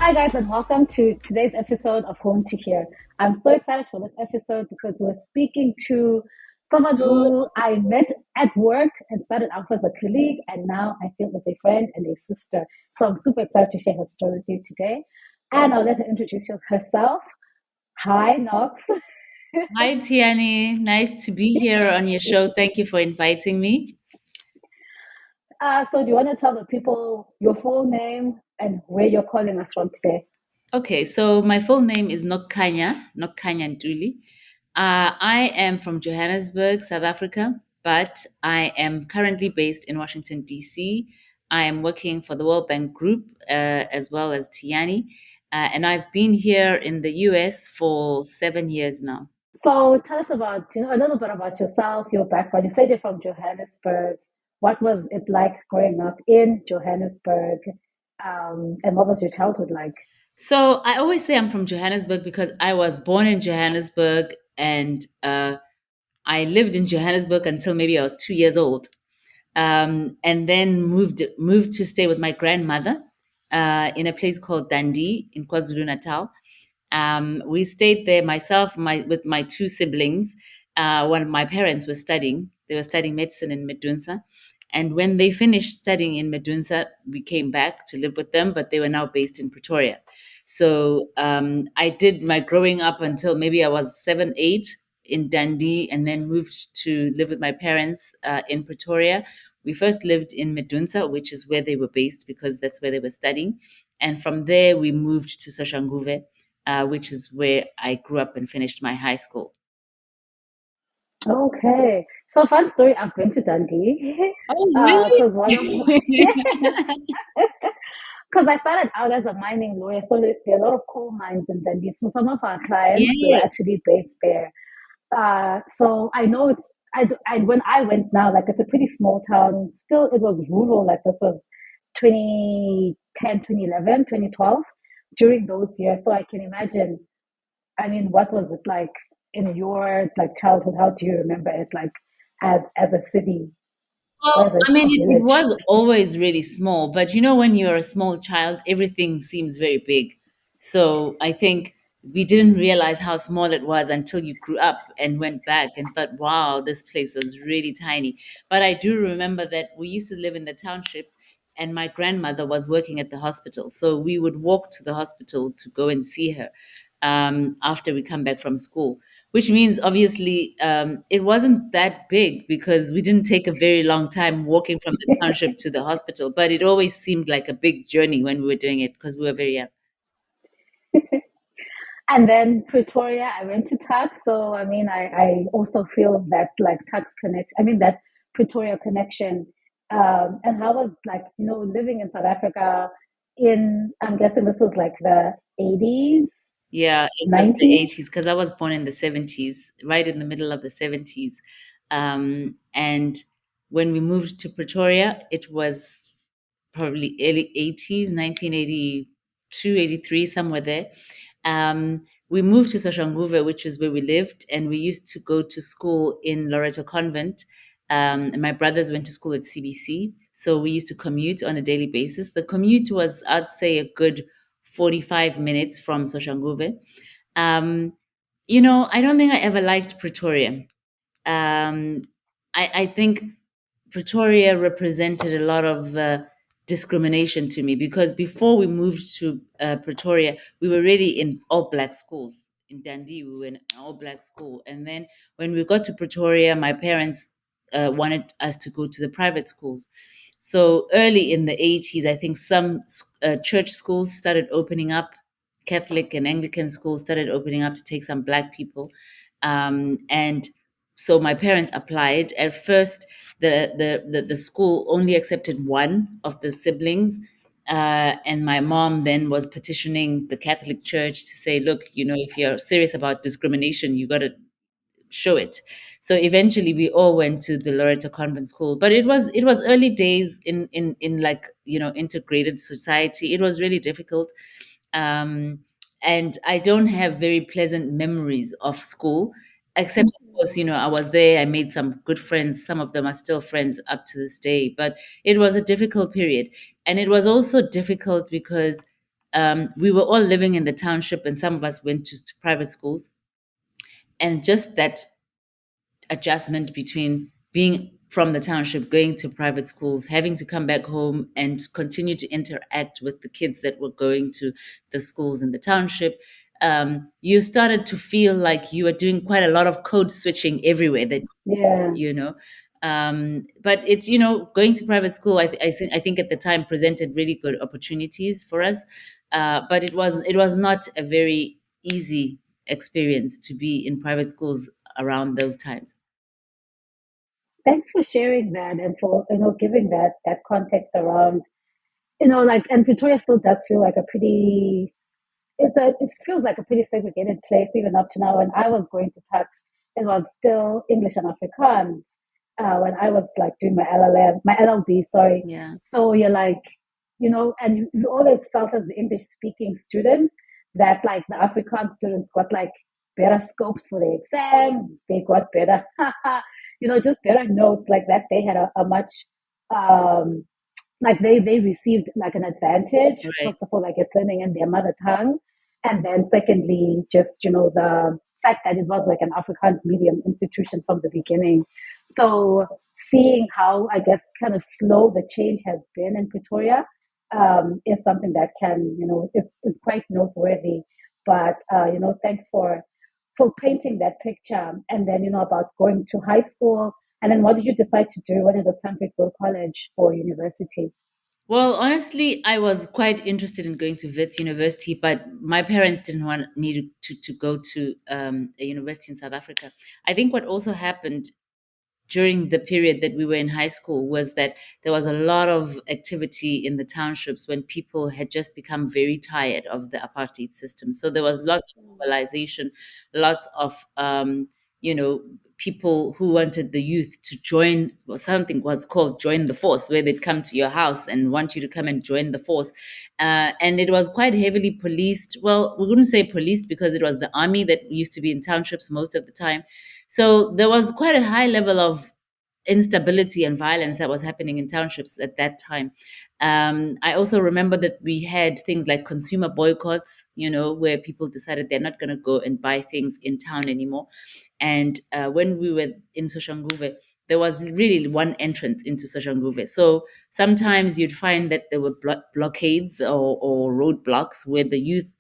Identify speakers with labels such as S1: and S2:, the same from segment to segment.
S1: Hi, guys, and welcome to today's episode of Home to Hear. I'm so excited for this episode because we're speaking to someone who I met at work and started off as a colleague, and now I feel as a friend and a sister. So I'm super excited to share her story with you today. And I'll let her introduce herself. Hi, Nox.
S2: Hi, Tiani. Nice to be here on your show. Thank you for inviting me.
S1: So, do you want to tell the people your full name and where you're calling us from today?
S2: Okay, so my full name is Nokukhanya Ntuli. I am from Johannesburg, South Africa, but I am currently based in Washington, D.C. I am working for the World Bank Group as well as Tiani, and I've been here in the U.S. for 7 years now.
S1: So tell us about, a little bit about yourself, your background. You said you're from Johannesburg. What was it like growing up in Johannesburg? And what was your childhood like?
S2: So I always say I'm from Johannesburg because I was born in Johannesburg and I lived in Johannesburg until maybe I was 2 years old, and then moved to stay with my grandmother in a place called Dundee in KwaZulu Natal. We stayed there myself, with my two siblings. When my parents were studying, they were studying medicine in Medunsa. And when they finished studying in Medunsa, we came back to live with them, but they were now based in Pretoria. So I did my growing up until maybe I was 7, 8 in Dundee, and then moved to live with my parents in Pretoria. We first lived in Medunsa, which is where they were based because that's where they were studying. And from there, we moved to Soshanguve, which is where I grew up and finished my high school.
S1: Okay. So fun story. I've been to Dundee
S2: Oh, really?
S1: because one of because I started out as a mining lawyer, so there are a lot of coal mines in Dundee. So some of our clients they were
S2: Yes.
S1: actually based there. So I know it's when I went now, like it's a pretty small town. Still, it was rural. Like this was 2010, 2011, 2012, during those years. So I can imagine. I mean, what was it like in your like childhood? How do you remember it like as a city or
S2: Well,
S1: as a,
S2: I mean,
S1: a
S2: it
S1: village?
S2: was always really small, but when you're a small child, everything seems very big. So I think we didn't realize how small it was until you grew up and went back and thought, wow, this place was really tiny. But I do remember that we used to live in the township and my grandmother was working at the hospital. So we would walk to the hospital to go and see her after we come back from school, which means obviously it wasn't that big because we didn't take a very long time walking from the township to the hospital, but it always seemed like a big journey when we were doing it because we were very young.
S1: And then Pretoria, I went to Tux. So I mean, I also feel that like Tux connect. I mean that Pretoria connection. And how was like living in South Africa in I'm guessing this was like the 80s,
S2: Yeah, it was the
S1: 90s.
S2: 80s because I was born in the 70s, right in the middle of the 70s. And when we moved to Pretoria, it was probably early 80s, 1982, 83, somewhere there. Um, we moved to Soshanguve, which is where we lived, and we used to go to school in Loreto Convent. And my brothers went to school at CBC, so we used to commute on a daily basis. The commute was, I'd say, a good 45 minutes from Soshanguve. Um, I don't think I ever liked Pretoria. Um, I think Pretoria represented a lot of discrimination to me because before we moved to Pretoria, we were really in all black schools. In Dundee, we were in an all black school. And then when we got to Pretoria, my parents wanted us to go to the private schools. So early in the 80s, I think some church schools started opening up, Catholic and Anglican schools started opening up to take some black people. And so my parents applied. At first, the school only accepted one of the siblings. And my mom then was petitioning the Catholic Church to say, look, if you're serious about discrimination, you got to show it. So eventually we all went to the Loreto Convent School, but it was early days in like integrated society. It was really difficult, um, and I don't have very pleasant memories of school, except of course I was there. I made some good friends. Some of them are still friends up to this day. But it was a difficult period, and it was also difficult because we were all living in the township, and some of us went to private schools. And just that adjustment between being from the township, going to private schools, having to come back home and continue to interact with the kids that were going to the schools in the township, you started to feel like you were doing quite a lot of code switching everywhere. That
S1: Yeah.
S2: you know but it's, going to private school, I think at the time presented really good opportunities for us, but it was not a very easy experience to be in private schools around those times.
S1: Thanks for sharing that and for giving that context around like, and Pretoria still does feel like a pretty it feels like a pretty segregated place even up to now. When I was going to tax, it was still English and Afrikaans. When I was like doing my LLM, my LLB, sorry.
S2: Yeah,
S1: So you're like, and you always felt as the English speaking students that like the Afrikaans students got like better scopes for their exams. They got better, just better notes like that. They had a much um, like they received like an advantage,
S2: right.
S1: first of all, I guess, learning in their mother tongue, and then secondly, just the fact that it was like an Afrikaans medium institution from the beginning. So seeing how, I guess, kind of slow the change has been in Pretoria, is something that is quite noteworthy. But thanks for painting that picture. And then about going to high school, and then what did you decide to do when it was time for you to go to college or university?
S2: Well, honestly, I was quite interested in going to Wits University, but my parents didn't want me to go to a university in South Africa. I think what also happened during the period that we were in high school was that there was a lot of activity in the townships when people had just become very tired of the apartheid system. So there was lots of mobilization, lots of you know people who wanted the youth to join, or something was called join the force, where they'd come to your house and want you to come and join the force. And it was quite heavily policed. Well, we wouldn't say policed because it was the army that used to be in townships most of the time. So there was quite a high level of instability and violence that was happening in townships at that time. I also remember that we had things like consumer boycotts, where people decided they're not going to go and buy things in town anymore. And when we were in Soshanguve, there was really one entrance into Soshanguve. So sometimes you'd find that there were blockades or roadblocks where the youth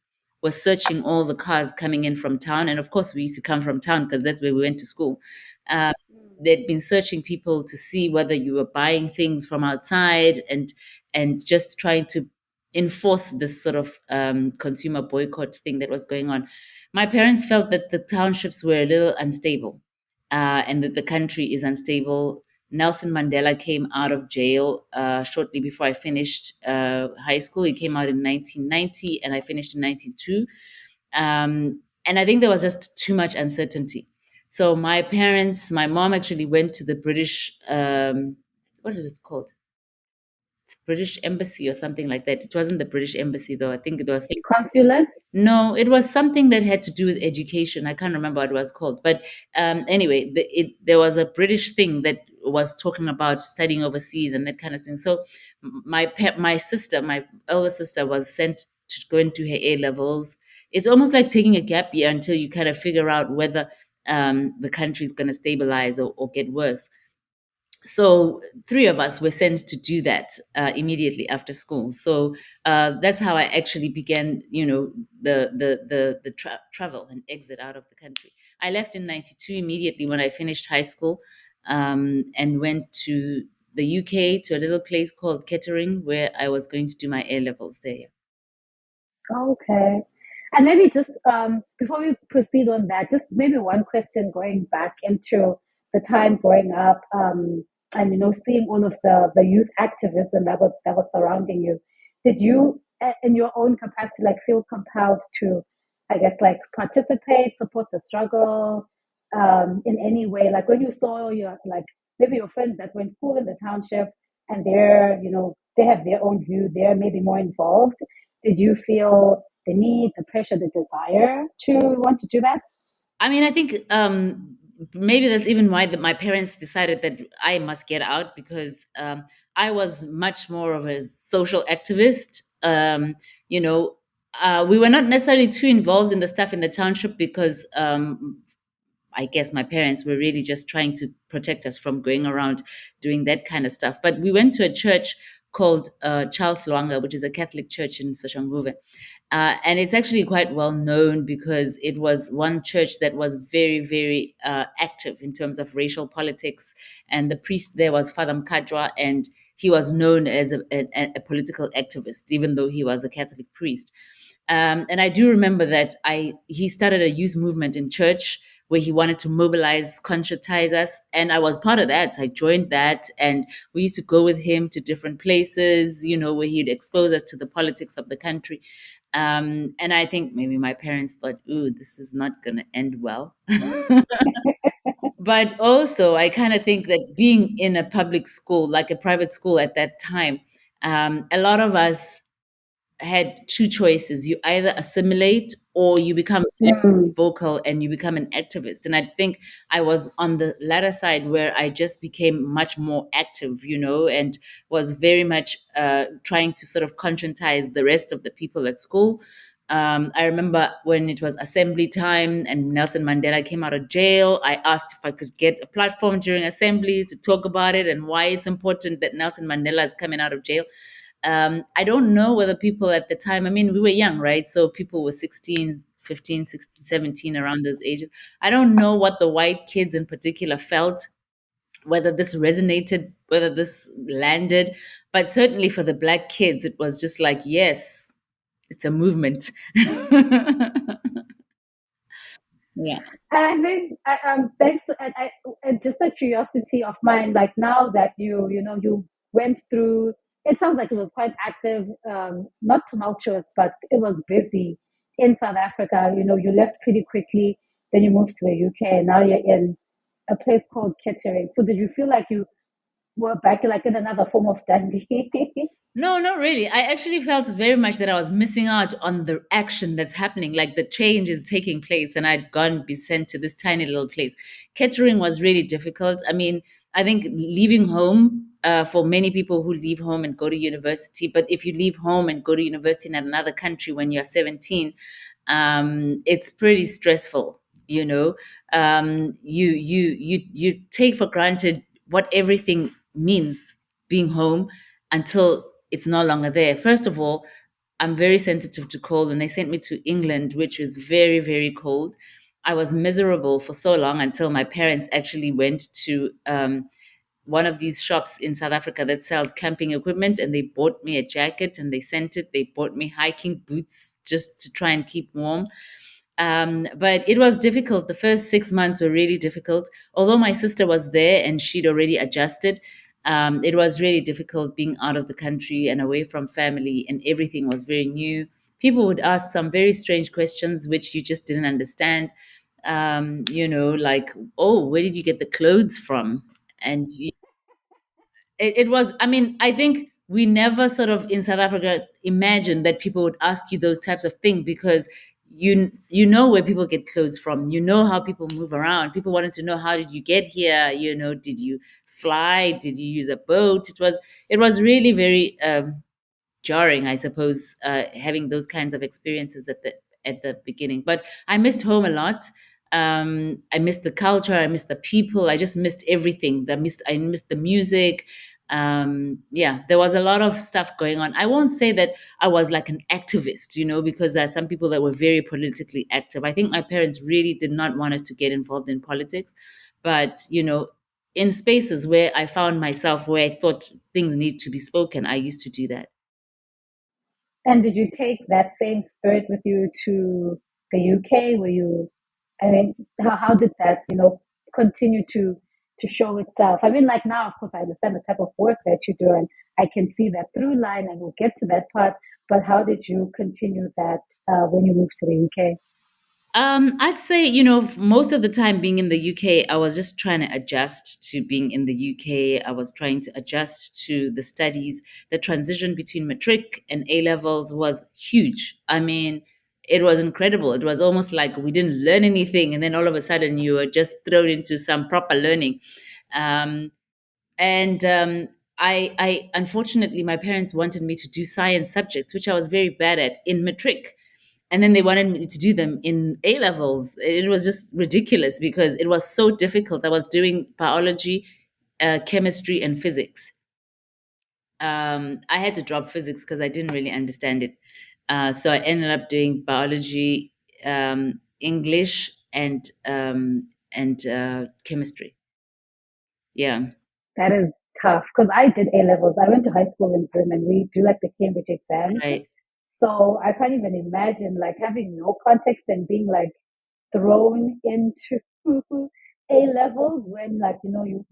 S2: were searching all the cars coming in from town. And of course, we used to come from town because that's where we went to school. Um, they'd been searching people to see whether you were buying things from outside, and just trying to enforce this sort of consumer boycott thing that was going on. My parents felt that the townships were a little unstable, and that the country is unstable. Nelson Mandela came out of jail shortly before I finished high school. He came out in 1990, and I finished in 92. And I think there was just too much uncertainty. So my mom actually went to the British, what is it called? It's British Embassy or something like that. It wasn't the British Embassy though. I think it was
S1: Consulate?
S2: no, it was something that had to do with education. I can't remember what it was called. But anyway, there was a British thing that was talking about studying overseas and that kind of thing. So my sister, my elder sister, was sent to go into her A levels. It's almost like taking a gap year until you kind of figure out whether the country is going to stabilize or get worse. So three of us were sent to do that immediately after school. So that's how I actually began, the travel and exit out of the country. I left in '92 immediately when I finished high school, and went to the UK, to a little place called Kettering, where I was going to do my A levels there.
S1: Okay. And maybe just before we proceed on that, just maybe one question going back into the time growing up, and seeing all of the youth activism that was surrounding you. Did you, in your own capacity, like feel compelled to, I guess, like participate, support the struggle, in any way? Like when you saw your like maybe your friends that went to school in the township, and they have their own view, they're maybe more involved. Did you feel the need, the pressure, the desire to want to do that?
S2: I mean, I think maybe that's even why my parents decided that I must get out, because I was much more of a social activist. We were not necessarily too involved in the stuff in the township because I guess my parents were really just trying to protect us from going around doing that kind of stuff. But we went to a church called Charles Lwanga, which is a Catholic church in Soshanguve. And it's actually quite well known because it was one church that was very, very active in terms of racial politics. And the priest there was Father Mkajwa, and he was known as a political activist, even though he was a Catholic priest. And I do remember that he started a youth movement in church where he wanted to mobilize, conscientize us, and I was part of that. I joined that, and we used to go with him to different places, where he'd expose us to the politics of the country. And I think maybe my parents thought, "Ooh, this is not going to end well." But also, I kind of think that being in a public school, like a private school at that time, a lot of us had two choices. You either assimilate or you become very
S1: Mm.
S2: vocal and you become an activist. And I think I was on the latter side where I just became much more active, and was very much trying to sort of conscientize the rest of the people at school. I remember when it was assembly time and Nelson Mandela came out of jail, I asked if I could get a platform during assemblies to talk about it and why it's important that Nelson Mandela is coming out of jail. I don't know whether people at the time, I mean, we were young, right? So people were 16, 15, 16, 17, around those ages. I don't know what the white kids in particular felt, whether this resonated, whether this landed, but certainly for the black kids, it was just like, yes, it's a movement. Yeah.
S1: I think thanks. And just a curiosity of mine, like now that you went through. It sounds like it was quite active, not tumultuous, but it was busy in South Africa. You left pretty quickly, then you moved to the UK, and now you're in a place called Kettering. So did you feel like you were back, like in another form of Dundee?
S2: No, not really. I actually felt very much that I was missing out on the action that's happening, like the change is taking place, and I'd gone be sent to this tiny little place. Catering was really difficult. I mean, I think leaving home for many people who leave home and go to university, but if you leave home and go to university in another country when you're 17, it's pretty stressful. You take for granted what everything means being home until it's no longer there. First of all, I'm very sensitive to cold, and they sent me to England, which is very, very cold. I was miserable for so long until my parents actually went to one of these shops in South Africa that sells camping equipment, and they bought me a jacket and they sent it. They bought me hiking boots just to try and keep warm. But it was difficult. The first 6 months were really difficult. Although my sister was there and she'd already adjusted, it was really difficult being out of the country and away from family, and everything was very new. People would ask some very strange questions which you just didn't understand. Like, oh, where did you get the clothes from? And it was, I mean, I think we never sort of in South Africa imagined that people would ask you those types of things because you know where people get clothes from, you know how people move around. People wanted to know, how did you get here? Did you fly? Did you use a boat? It was really very jarring, I suppose, having those kinds of experiences at the beginning. But I missed home a lot. I missed the culture. I missed the people. I just missed everything. I missed the music. Yeah, there was a lot of stuff going on. I won't say that I was like an activist, because there are some people that were very politically active. I think my parents really did not want us to get involved in politics, but in spaces where I found myself, where I thought things need to be spoken, I used to do that.
S1: And did you take that same spirit with you to the UK? Were you, I mean, how did that, continue to show itself? I mean, like now, of course, I understand the type of work that you do, and I can see that through line, and we'll get to that part. But how did you continue that when you moved to the UK?
S2: I'd say, most of the time being in the UK, I was just trying to adjust to being in the UK. I was trying to adjust to the studies. The transition between matric and A levels was huge. I mean, it was incredible. It was almost like we didn't learn anything, and then all of a sudden you were just thrown into some proper learning. Um, and I unfortunately, my parents wanted me to do science subjects, which I was very bad at in matric. And then they wanted me to do them in A levels. It was just ridiculous because it was so difficult. I was doing biology, chemistry, and physics. I had to drop physics because I didn't really understand it. So I ended up doing biology, English, and chemistry. Yeah,
S1: That is tough because I did A levels. I went to high school in Zim and we do like the Cambridge exams.
S2: right.
S1: So I can't even imagine like having no context and being like thrown into A levels when like you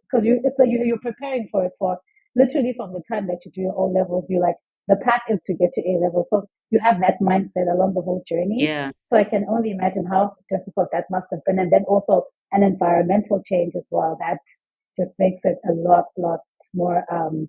S1: because you're preparing for it for literally from the time that you do your O levels. You like the path is to get to A levels, so you have that mindset along the whole journey.
S2: Yeah.
S1: So I can only imagine how difficult that must have been, and then also an environmental change as well. That just makes it a lot more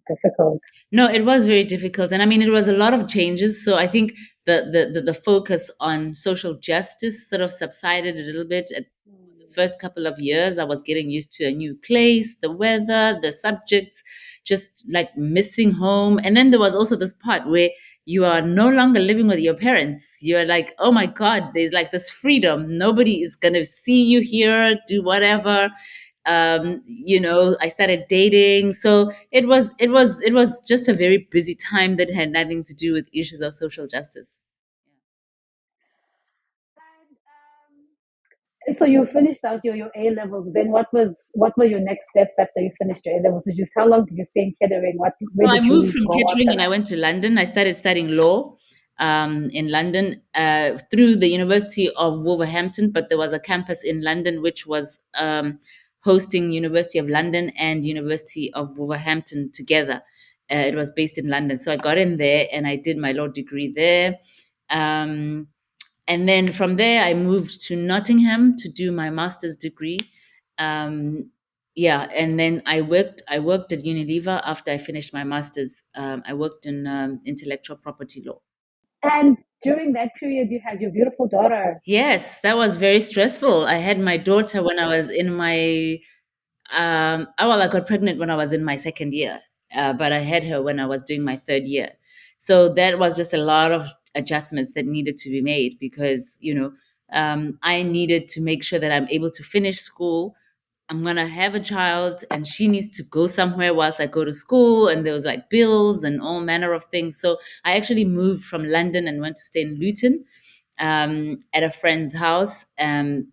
S1: difficult.
S2: No, it was very difficult, and I mean, it was a lot of changes. So I think the focus on social justice sort of subsided a little bit at the first couple of years. I was getting used to a new place, the weather, the subjects, just like missing home. And then there was also this part where you are no longer living with your parents. You're like, oh my God, there's like this freedom. Nobody is gonna see you here, do whatever. I started dating. So it was just a very busy time that had nothing to do with issues of social justice.
S1: So you finished out your A levels. Then what were your next steps after you finished your A levels? Did you how long did you stay in Kettering? Where
S2: So I
S1: did
S2: moved
S1: you
S2: from
S1: go
S2: Kettering
S1: after
S2: and I
S1: that?
S2: went to London. I started studying law in London through the University of Wolverhampton, but there was a campus in London which was hosting University of London and University of Wolverhampton together. It was based in London, so I got in there and I did my law degree there. Um, and then from there, I moved to Nottingham to do my master's degree. Um, yeah, and then I worked at Unilever after I finished my master's. I worked in intellectual property law.
S1: And during that period, you had your beautiful daughter.
S2: Yes, that was very stressful. I had my daughter when I was in my well, I got pregnant when I was in my second year, but I had her when I was doing my third year. So that was just a lot of adjustments that needed to be made because, I needed to make sure that I'm able to finish school. I'm gonna have a child and she needs to go somewhere whilst I go to school. And there was like bills and all manner of things. So I actually moved from London and went to stay in Luton at a friend's house. And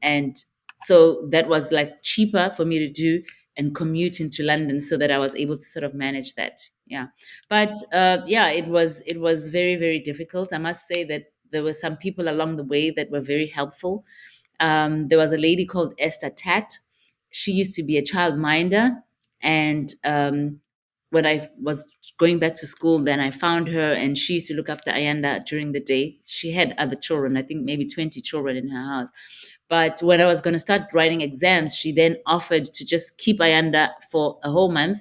S2: so that was like cheaper for me to do and commute into London so that I was able to sort of manage that. Yeah. But yeah, it was very, very difficult. I must say that there were some people along the way that were very helpful. There was a lady called Esther Tat. She used to be a child minder. And when I was going back to school, then I found her and she used to look after Ayanda during the day. She had other children, I think maybe 20 children in her house. But when I was going to start writing exams, she then offered to just keep Ayanda for a whole month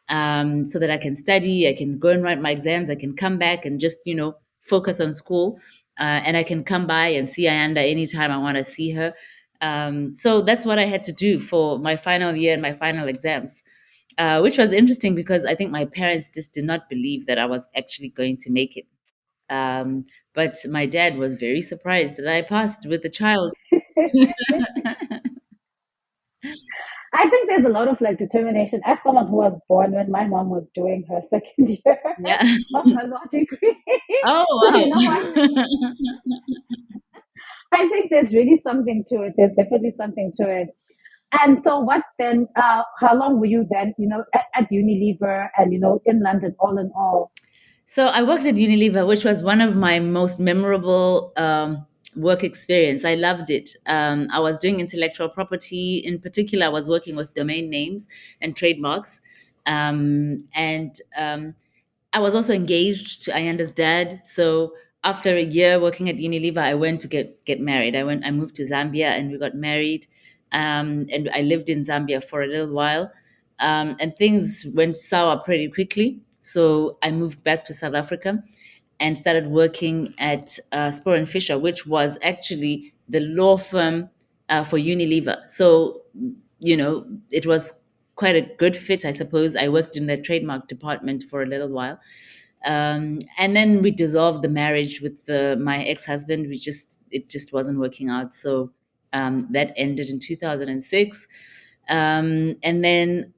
S2: so that I can study, I can go and write my exams, I can come back and just, focus on school. And I can come by and see Ayanda anytime I want to see her. So that's what I had to do for my final year and my final exams, which was interesting because I think my parents just did not believe that I was actually going to make it. Um, but my dad was very surprised that I passed with the child.
S1: I think there's a lot of like determination. As someone who was born when my mom was doing her second year
S2: Yeah.
S1: of her law degree,
S2: Oh,
S1: so you know what?
S2: wow.
S1: I think there's really something to it. There's definitely something to it. And so, what then? How long were you then? At Unilever and in London, all in all.
S2: So I worked at Unilever, which was one of my most memorable work experience. I loved it. I was doing intellectual property. In particular, I was working with domain names and trademarks. And I was also engaged to Ayanda's dad. So after a year working at Unilever, I went to get married. I moved to Zambia and we got married. And I lived in Zambia for a little while. And things went sour pretty quickly. So I moved back to South Africa and started working at Spur and Fisher, which was actually the law firm for Unilever. So, it was quite a good fit, I suppose. I worked in the trademark department for a little while. And then we dissolved the marriage with my ex-husband. It just wasn't working out. So that ended in 2006. And then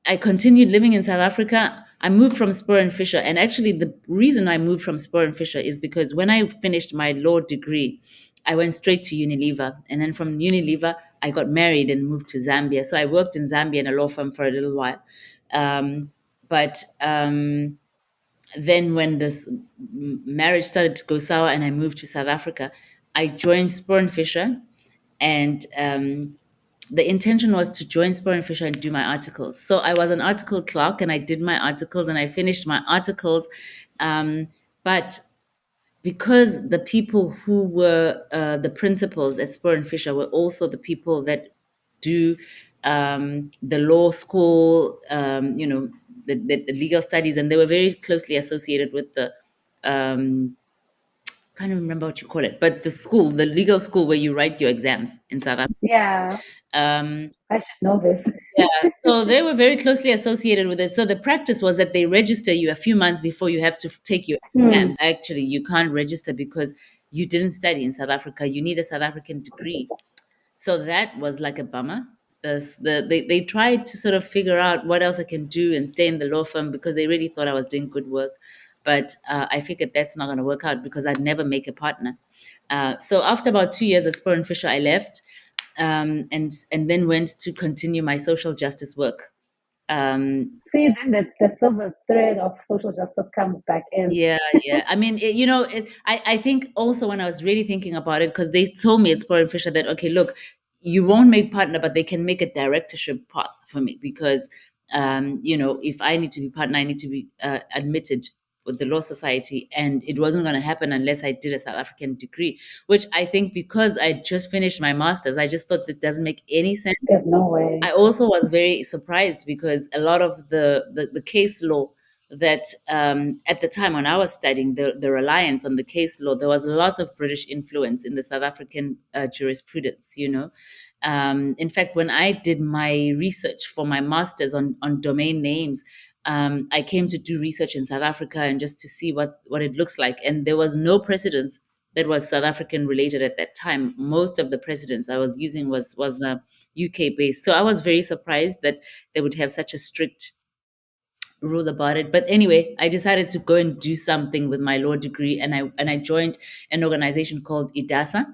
S2: I continued living in South Africa. I moved from Spur and Fisher. And actually, the reason I moved from Spur and Fisher is because when I finished my law degree, I went straight to Unilever. And then from Unilever, I got married and moved to Zambia. So I worked in Zambia in a law firm for a little while. But then when this marriage started to go sour and I moved to South Africa, I joined Spur and Fisher. And the intention was to join Spur and Fisher and do my articles. So I was an article clerk and I did my articles and I finished my articles. But because the people who were the principals at Spur and Fisher were also the people that do the law school, the legal studies, and they were very closely associated with the can't even remember what you call it, but the school, the legal school where you write your exams in South Africa.
S1: Yeah,
S2: Um,
S1: I should know this.
S2: yeah, so they were very closely associated with it. So the practice was that they register you a few months before you have to take your
S1: Hmm.
S2: exams. Actually, you can't register because you didn't study in South Africa. You need a South African degree. So that was like a bummer. They tried to sort of figure out what else I can do and stay in the law firm because they really thought I was doing good work. But I figured that's not going to work out because I'd never make a partner. So after about 2 years at Spur and Fisher, I left and then went to continue my social justice work. Um,
S1: See, then the silver thread of social justice comes back in.
S2: Yeah, yeah. I mean, I think also when I was really thinking about it, because they told me at Spur and Fisher that, okay, look, you won't make partner, but they can make a directorship path for me because, if I need to be partner, I need to be admitted with the Law Society. And it wasn't going to happen unless I did a South African degree, which I think because I just finished my master's, I just thought that doesn't make any sense.
S1: There's no way.
S2: I also was very surprised because a lot of the case law that at the time when I was studying the reliance on the case law, there was lots of British influence in the South African jurisprudence. In fact, when I did my research for my master's on domain names, I came to do research in South Africa and just to see what it looks like, and there was no precedence that was South African related at that time. Most of the precedents I was using was UK based. So I was very surprised that they would have such a strict rule about it. But anyway, I decided to go and do something with my law degree, and I joined an organization called IDASA.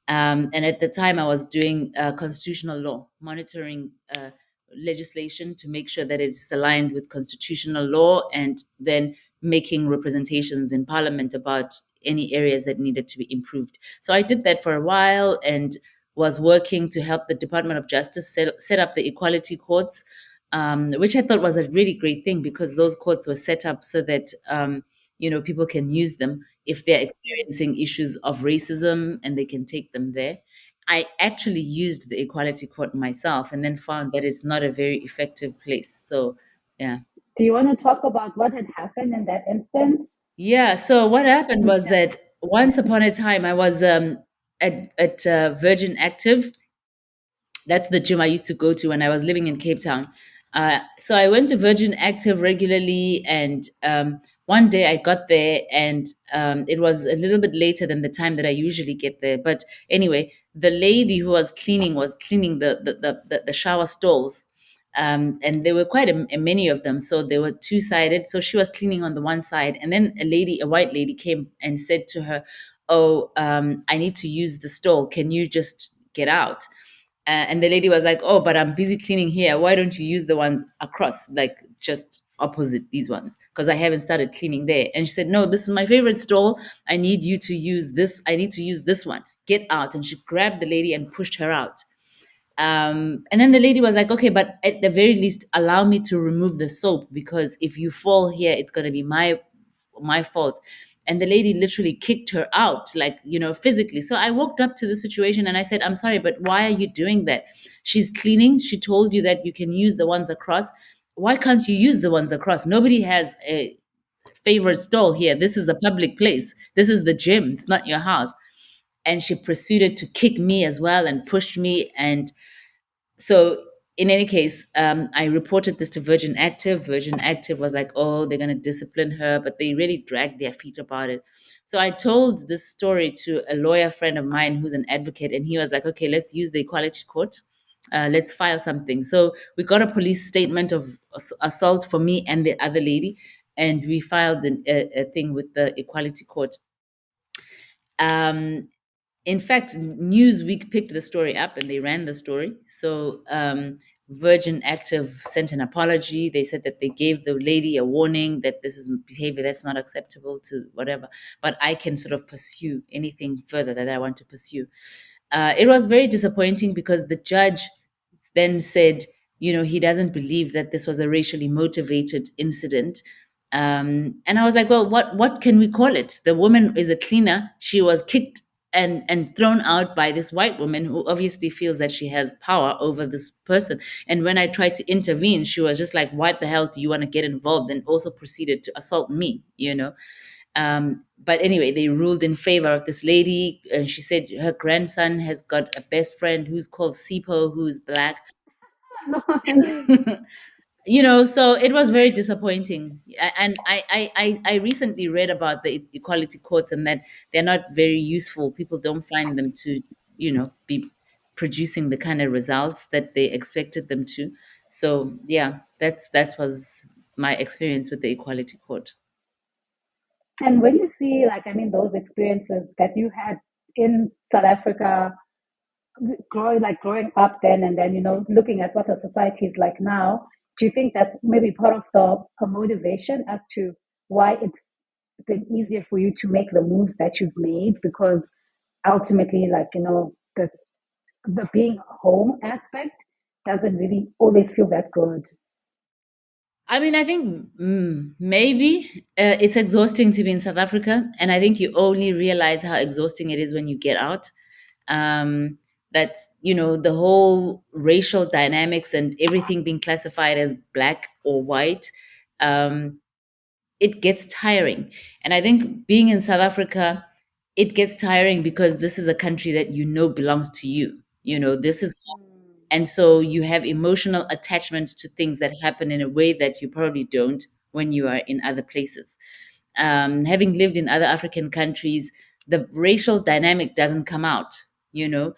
S2: And at the time, I was doing constitutional law, monitoring legislation to make sure that it's aligned with constitutional law, and then making representations in Parliament about any areas that needed to be improved. So I did that for a while and was working to help the Department of Justice set up the equality courts, which I thought was a really great thing because those courts were set up so that people can use them if they're experiencing issues of racism and they can take them there. I actually used the equality court myself and then found that it's not a very effective place. So, yeah.
S1: Do you want to talk about what had happened in that instant?
S2: Yeah. So, what happened was that once upon a time I was at Virgin Active. That's the gym I used to go to when I was living in Cape Town. So I went to Virgin Active regularly, and one day I got there, and it was a little bit later than the time that I usually get there. But anyway, the lady who was cleaning the shower stalls, and there were quite many of them. So they were two sided. So she was cleaning on the one side, and then a white lady, came and said to her, "Oh, I need to use the stall. Can you just get out?" And the lady was like, "Oh, but I'm busy cleaning here. Why don't you use the ones across, like just opposite these ones? Because I haven't started cleaning there." And she said, "No, this is my favorite stall. I need you to use this. I need to use this one. Get out." And she grabbed the lady and pushed her out. And then the lady was like, "Okay, but at the very least, allow me to remove the soap because if you fall here, it's going to be my fault." And the lady literally kicked her out, like, physically. So I walked up to the situation and I said, "I'm sorry, but why are you doing that? She's cleaning. She told you that you can use the ones across. Why can't you use the ones across? Nobody has a favorite stall here. This is a public place. This is the gym. It's not your house." And she proceeded to kick me as well and pushed me. And so in any case, I reported this to Virgin Active. Virgin Active was like, oh, they're going to discipline her, but they really dragged their feet about it. So I told this story to a lawyer friend of mine who's an advocate, and he was like, okay, let's use the Equality Court. Let's file something. So we got a police statement of assault for me and the other lady, and we filed a thing with the Equality Court. Um, in fact, Newsweek picked the story up and they ran the story. So Virgin Active sent an apology. They said that they gave the lady a warning that this is behavior that's not acceptable to whatever. But I can sort of pursue anything further that I want to pursue. It was very disappointing because the judge then said, he doesn't believe that this was a racially motivated incident. And I was like, well, what can we call it? The woman is a cleaner. She was kicked and thrown out by this white woman who obviously feels that she has power over this person. And when I tried to intervene, she was just like, what the hell do you want to get involved? And also proceeded to assault me. But anyway, they ruled in favor of this lady. And she said her grandson has got a best friend who's called Sipo, who's black. So it was very disappointing. And I recently read about the equality courts and that they're not very useful. People don't find them to, be producing the kind of results that they expected them to. So yeah, that was my experience with the equality court.
S1: And when you see, like, I mean, those experiences that you had in South Africa, growing up then, and then, looking at what the society is like now, do you think that's maybe part of the motivation as to why it's been easier for you to make the moves that you've made? Because ultimately, like, the being home aspect doesn't really always feel that good.
S2: I mean, I think maybe it's exhausting to be in South Africa, and I think you only realize how exhausting it is when you get out. Um, that the whole racial dynamics and everything being classified as black or white, um, it gets tiring. And I think being in South Africa, it gets tiring because this is a country that belongs to you. This is, and so you have emotional attachment to things that happen in a way that you probably don't when you are in other places. Having lived in other African countries, the racial dynamic doesn't come out, you know,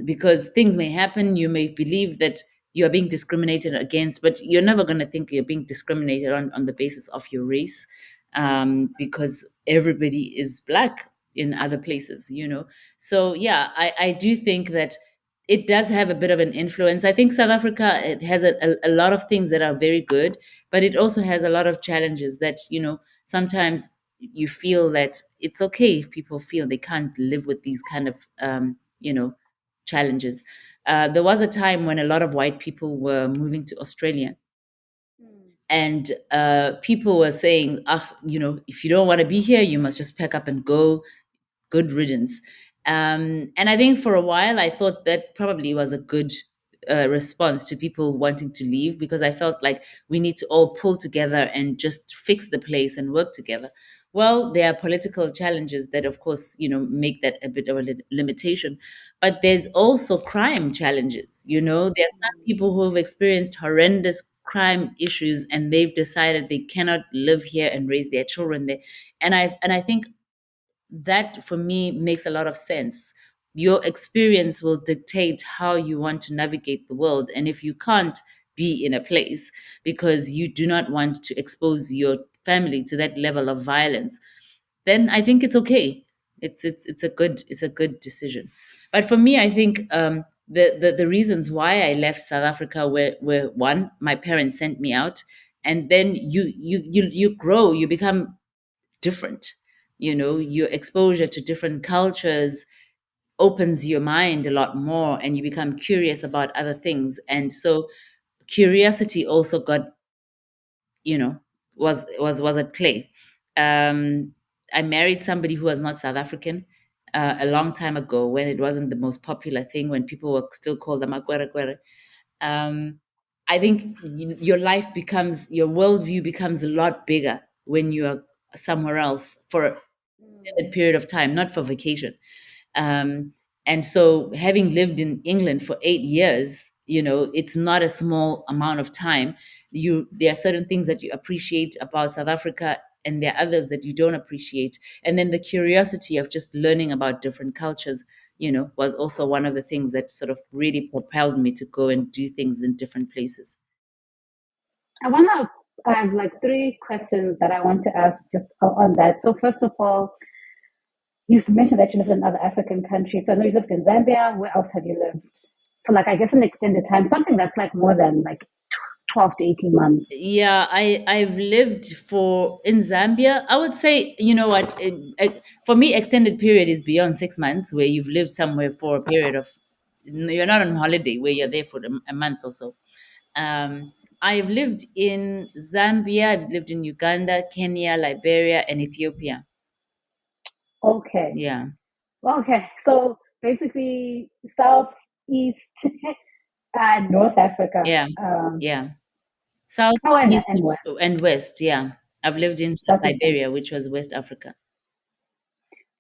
S2: because things may happen. You may believe that you are being discriminated against, but you're never going to think you're being discriminated on the basis of your race, because everybody is black in other places. So, yeah, I do think that it does have a bit of an influence. I think South Africa, it has a lot of things that are very good, but it also has a lot of challenges that, sometimes you feel that it's okay if people feel they can't live with these kind of, challenges. There was a time when a lot of white people were moving to Australia, and people were saying, ah, if you don't want to be here, you must just pack up and go. Good riddance. And I think for a while, I thought that probably was a good response to people wanting to leave, because I felt like we need to all pull together and just fix the place and work together. Well, there are political challenges that, of course, make that a bit of a limitation. But there's also crime challenges. There are some people who have experienced horrendous crime issues, and they've decided they cannot live here and raise their children there. And I think that for me makes a lot of sense. Your experience will dictate how you want to navigate the world. And if you can't be in a place because you do not want to expose your family to that level of violence, then I think it's okay. It's a good decision. But for me, I think the reasons why I left South Africa were one, my parents sent me out, and then you grow, you become different. Your exposure to different cultures opens your mind a lot more, and you become curious about other things. And so curiosity also got, you know was at play. I married somebody who was not South African a long time ago, when it wasn't the most popular thing, when people were still called the Magwere. um, I think your worldview becomes a lot bigger when you are somewhere else for an extended period of time, not for vacation. Um, and so, having lived in England for 8 years, it's not a small amount of time. There are certain things that you appreciate about South Africa, and there are others that you don't appreciate. And then the curiosity of just learning about different cultures, was also one of the things that sort of really propelled me to go and do things in different places.
S1: I have like three questions that I want to ask just on that. So first of all, you mentioned that you lived in other African countries. So I know you lived in Zambia. Where else have you lived? For like, I guess an extended time, something that's like more than like 12 to 18 months.
S2: Yeah, I've lived for in Zambia. I would say, you know what, for me, extended period is beyond 6 months, where you've lived somewhere for a period of, you're not on holiday where you're there for a month or so. I've lived in Zambia, I've lived in Uganda, Kenya, Liberia, and Ethiopia.
S1: Okay.
S2: Yeah,
S1: Okay. So basically, South, East, and North Africa.
S2: yeah, yeah. South,
S1: Oh, and
S2: East,
S1: West.
S2: and West. Yeah, I've lived in
S1: Southeast and
S2: Liberia, which was West Africa.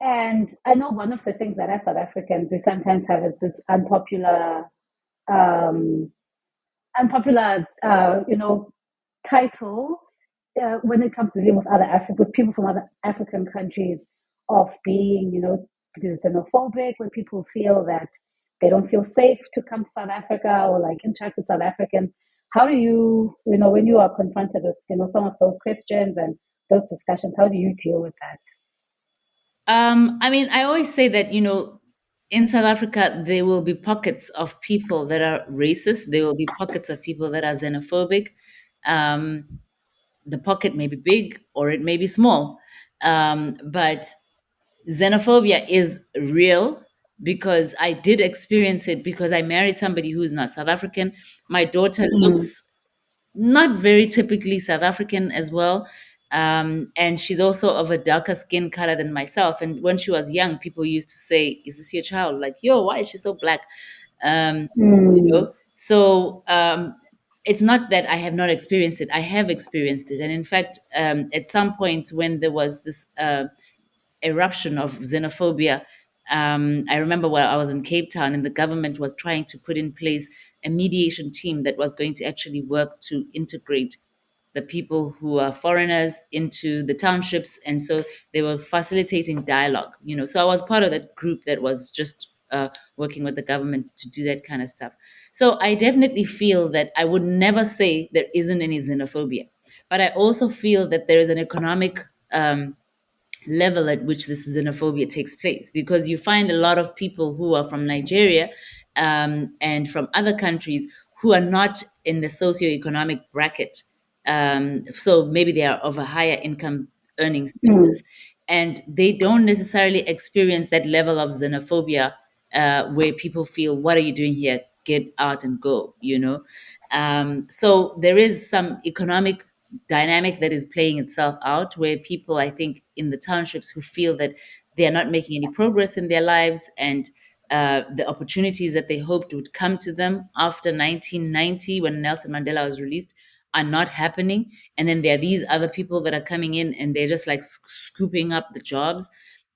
S1: And I know one of the things that as South Africans we sometimes have is this um, unpopular title when it comes to dealing with with people from other African countries of being, because xenophobic, when people feel that they don't feel safe to come to South Africa or like interact with South Africans. How do when you are confronted with, some of those questions and those discussions, how do you deal with that?
S2: I mean, I always say that, in South Africa, there will be pockets of people that are racist. There will be pockets of people that are xenophobic. Um, the pocket may be big or it may be small. But xenophobia is real, because I did experience it, because I married somebody who's not South African. My daughter
S1: Mm,
S2: looks not very typically South African as well. And she's also of a darker skin color than myself. And when she was young, people used to say, "Is this your child?" Like, "Yo, why is she so black?" Um,
S1: mm,
S2: so it's not that I have not experienced it. I have experienced it. And in fact, at some point when there was this eruption of xenophobia. I remember while I was in Cape Town, and the government was trying to put in place a mediation team that was going to actually work to integrate the people who are foreigners into the townships. And so they were facilitating dialogue, So I was part of that group that was just working with the government to do that kind of stuff. So I definitely feel that I would never say there isn't any xenophobia, but I also feel that there is an economic level at which this xenophobia takes place, because you find a lot of people who are from Nigeria, and from other countries, who are not in the socioeconomic bracket. So maybe they are of a higher income earning
S1: mm.
S2: status, and they don't necessarily experience that level of xenophobia, where people feel, "What are you doing here? Get out and go," So there is some economic dynamic that is playing itself out, where people, I think, in the townships, who feel that they are not making any progress in their lives, and the opportunities that they hoped would come to them after 1990, when Nelson Mandela was released, are not happening. And then there are these other people that are coming in, and they're just like scooping up the jobs.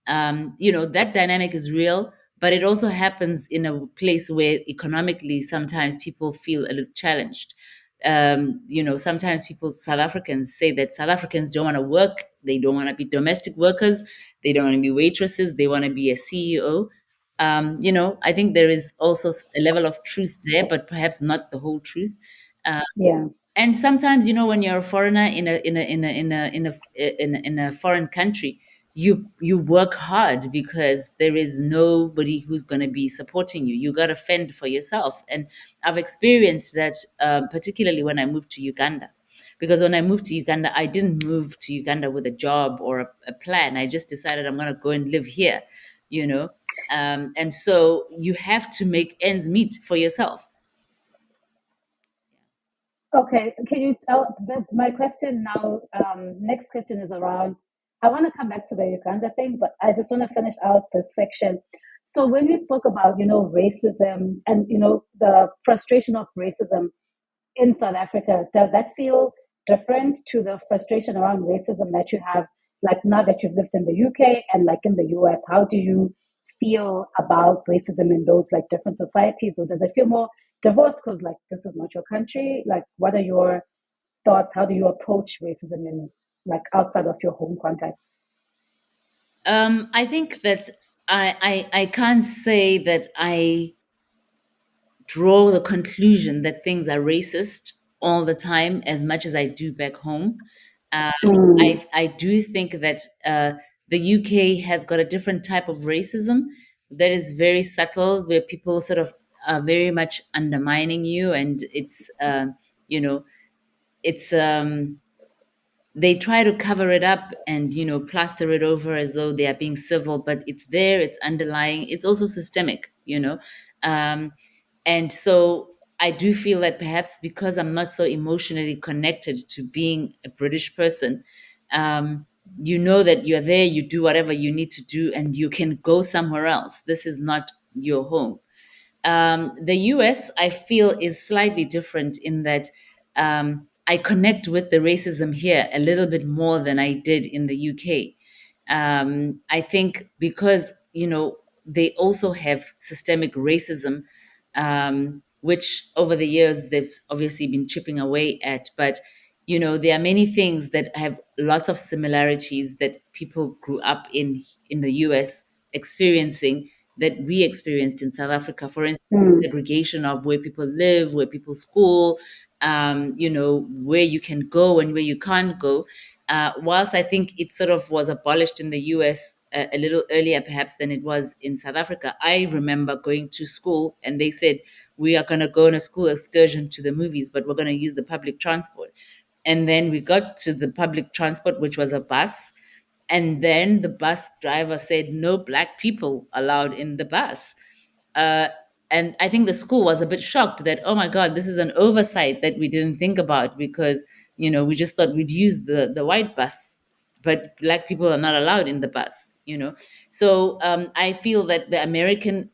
S2: That dynamic is real, but it also happens in a place where economically sometimes people feel a little challenged. Sometimes South Africans say that South Africans don't want to work, they don't want to be domestic workers, they don't want to be waitresses, they want to be a CEO. I think there is also a level of truth there, but perhaps not the whole truth. Uh,
S1: Yeah.
S2: and sometimes, when you're a foreigner in a foreign country, you work hard, because there is nobody who's going to be supporting you. You got to fend for yourself. And I've experienced that, particularly when I moved to Uganda, because when I moved to Uganda, I didn't move to Uganda with a job or a plan. I just decided I'm going to go and live here, you know and so you have to make ends meet for yourself.
S1: Okay, can you tell my question now? Next question is around. I want to come back to the Uganda thing, but I just want to finish out this section. So when we spoke about, racism and, the frustration of racism in South Africa, does that feel different to the frustration around racism that you have, like now that you've lived in the UK and like in the US? How do you feel about racism in those like different societies, or does it feel more divorced because like this is not your country? Like, what are your thoughts? How do you approach racism in like outside of your home context?
S2: I think that I can't say that I draw the conclusion that things are racist all the time as much as I do back home. Um,
S1: Mm,
S2: I do think that the UK has got a different type of racism that is very subtle, where people sort of are very much undermining you, and you know it's they try to cover it up and plaster it over as though they are being civil, but it's there, it's underlying, it's also systemic, um, and so I do feel that perhaps because I'm not so emotionally connected to being a British person, um, that you're there, you do whatever you need to do, and you can go somewhere else. This is not your home. The US, I feel, is slightly different in that I connect with the racism here a little bit more than I did in the UK. I think because, they also have systemic racism, which over the years they've obviously been chipping away at. But, there are many things that have lots of similarities that people grew up in the US experiencing that we experienced in South Africa. For instance,
S1: mm,
S2: segregation of where people live, where people school, where you can go and where you can't go. Whilst I think it sort of was abolished in the US a little earlier, perhaps, than it was in South Africa, I remember going to school and they said, we are going to go on a school excursion to the movies, but we're going to use the public transport. And then we got to the public transport, which was a bus. And then the bus driver said, no black people allowed in the bus. Uh, and I think the school was a bit shocked that, oh my God, this is an oversight that we didn't think about because, we just thought we'd use the white bus, but black people are not allowed in the bus. So I feel that the American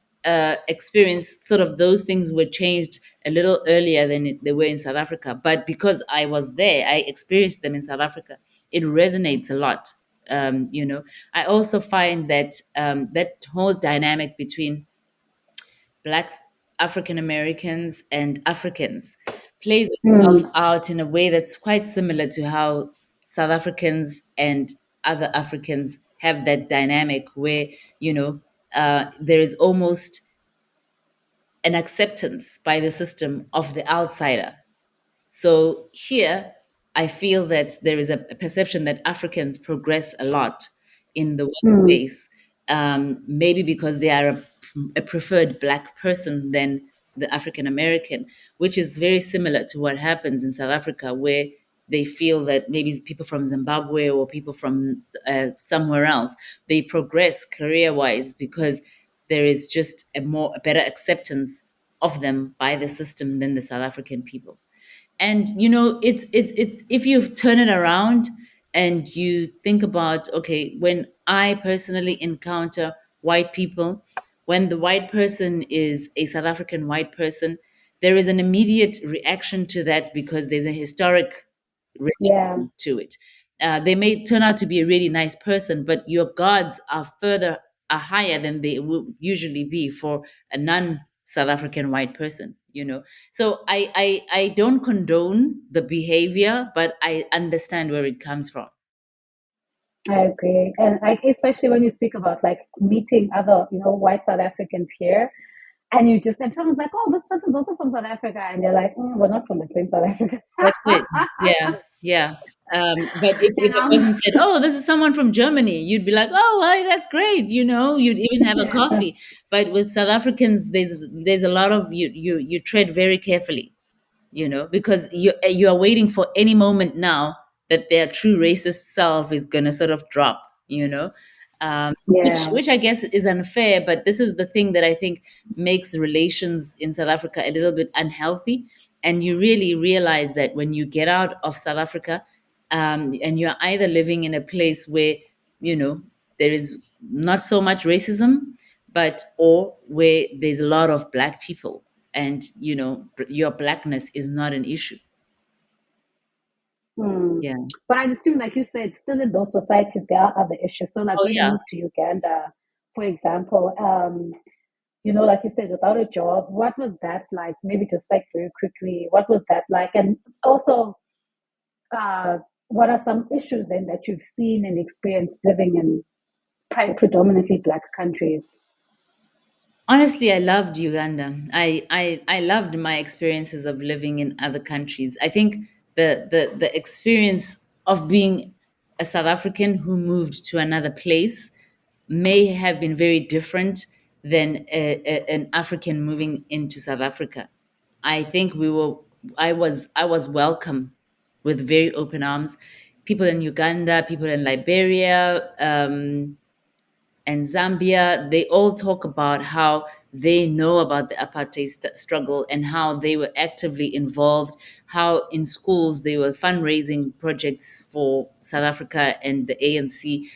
S2: experience, sort of those things were changed a little earlier than they were in South Africa. But because I was there, I experienced them in South Africa. It resonates a lot. I also find that that whole dynamic between Black African Americans and Africans plays
S1: mm,
S2: itself out in a way that's quite similar to how South Africans and other Africans have that dynamic where, there is almost an acceptance by the system of the outsider. So here, I feel that there is a perception that Africans progress a lot in the
S1: mm,
S2: workspace, maybe because they are a preferred Black person than the African American, which is very similar to what happens in South Africa, where they feel that maybe people from Zimbabwe or people from somewhere else, they progress career-wise because there is just a better acceptance of them by the system than the South African people. And it's if you turn it around and you think about, okay, when I personally encounter white people, when the white person is a South African white person, there is an immediate reaction to that because there's a historic
S1: yeah,
S2: relation to it. They may turn out to be a really nice person, but your guards are higher than they would usually be for a non South African white person. So I don't condone the behavior, but I understand where it comes from.
S1: I agree. And like especially when you speak about like meeting other, white South Africans here, and you just and someone's like, oh, this person's also from South Africa, and you're like, we're not from the same South Africa.
S2: That's it. Yeah, yeah. But if,
S1: you
S2: if a
S1: know?
S2: person said, "Oh, this is someone from Germany," you'd be like, "Oh, well, that's great." You'd even have a
S1: Yeah.
S2: coffee. But with South Africans, there's a lot of you tread very carefully, because you are waiting for any moment now that their true racist self is gonna sort of drop, which
S1: Yeah.
S2: which I guess is unfair, but this is the thing that I think makes relations in South Africa a little bit unhealthy. And you really realize that when you get out of South Africa, and you're either living in a place where you know there is not so much racism, but or where there's a lot of black people, and your blackness is not an issue.
S1: Hmm.
S2: Yeah.
S1: But I assume, like you said, still in those societies, there are other issues. So, like
S2: Oh
S1: when you
S2: yeah.
S1: move to Uganda, for example, like you said, without a job. What was that like? Maybe just like very quickly, what was that like? And also, uh, what are some issues then that you've seen and experienced living in predominantly Black countries?
S2: Honestly, I loved Uganda. I loved my experiences of living in other countries. I think the experience of being a South African who moved to another place may have been very different than an African moving into South Africa. I think I was welcome with very open arms. People in Uganda, people in Liberia, and Zambia, they all talk about how they know about the apartheid struggle and how they were actively involved, how in schools they were fundraising projects for South Africa and the ANC.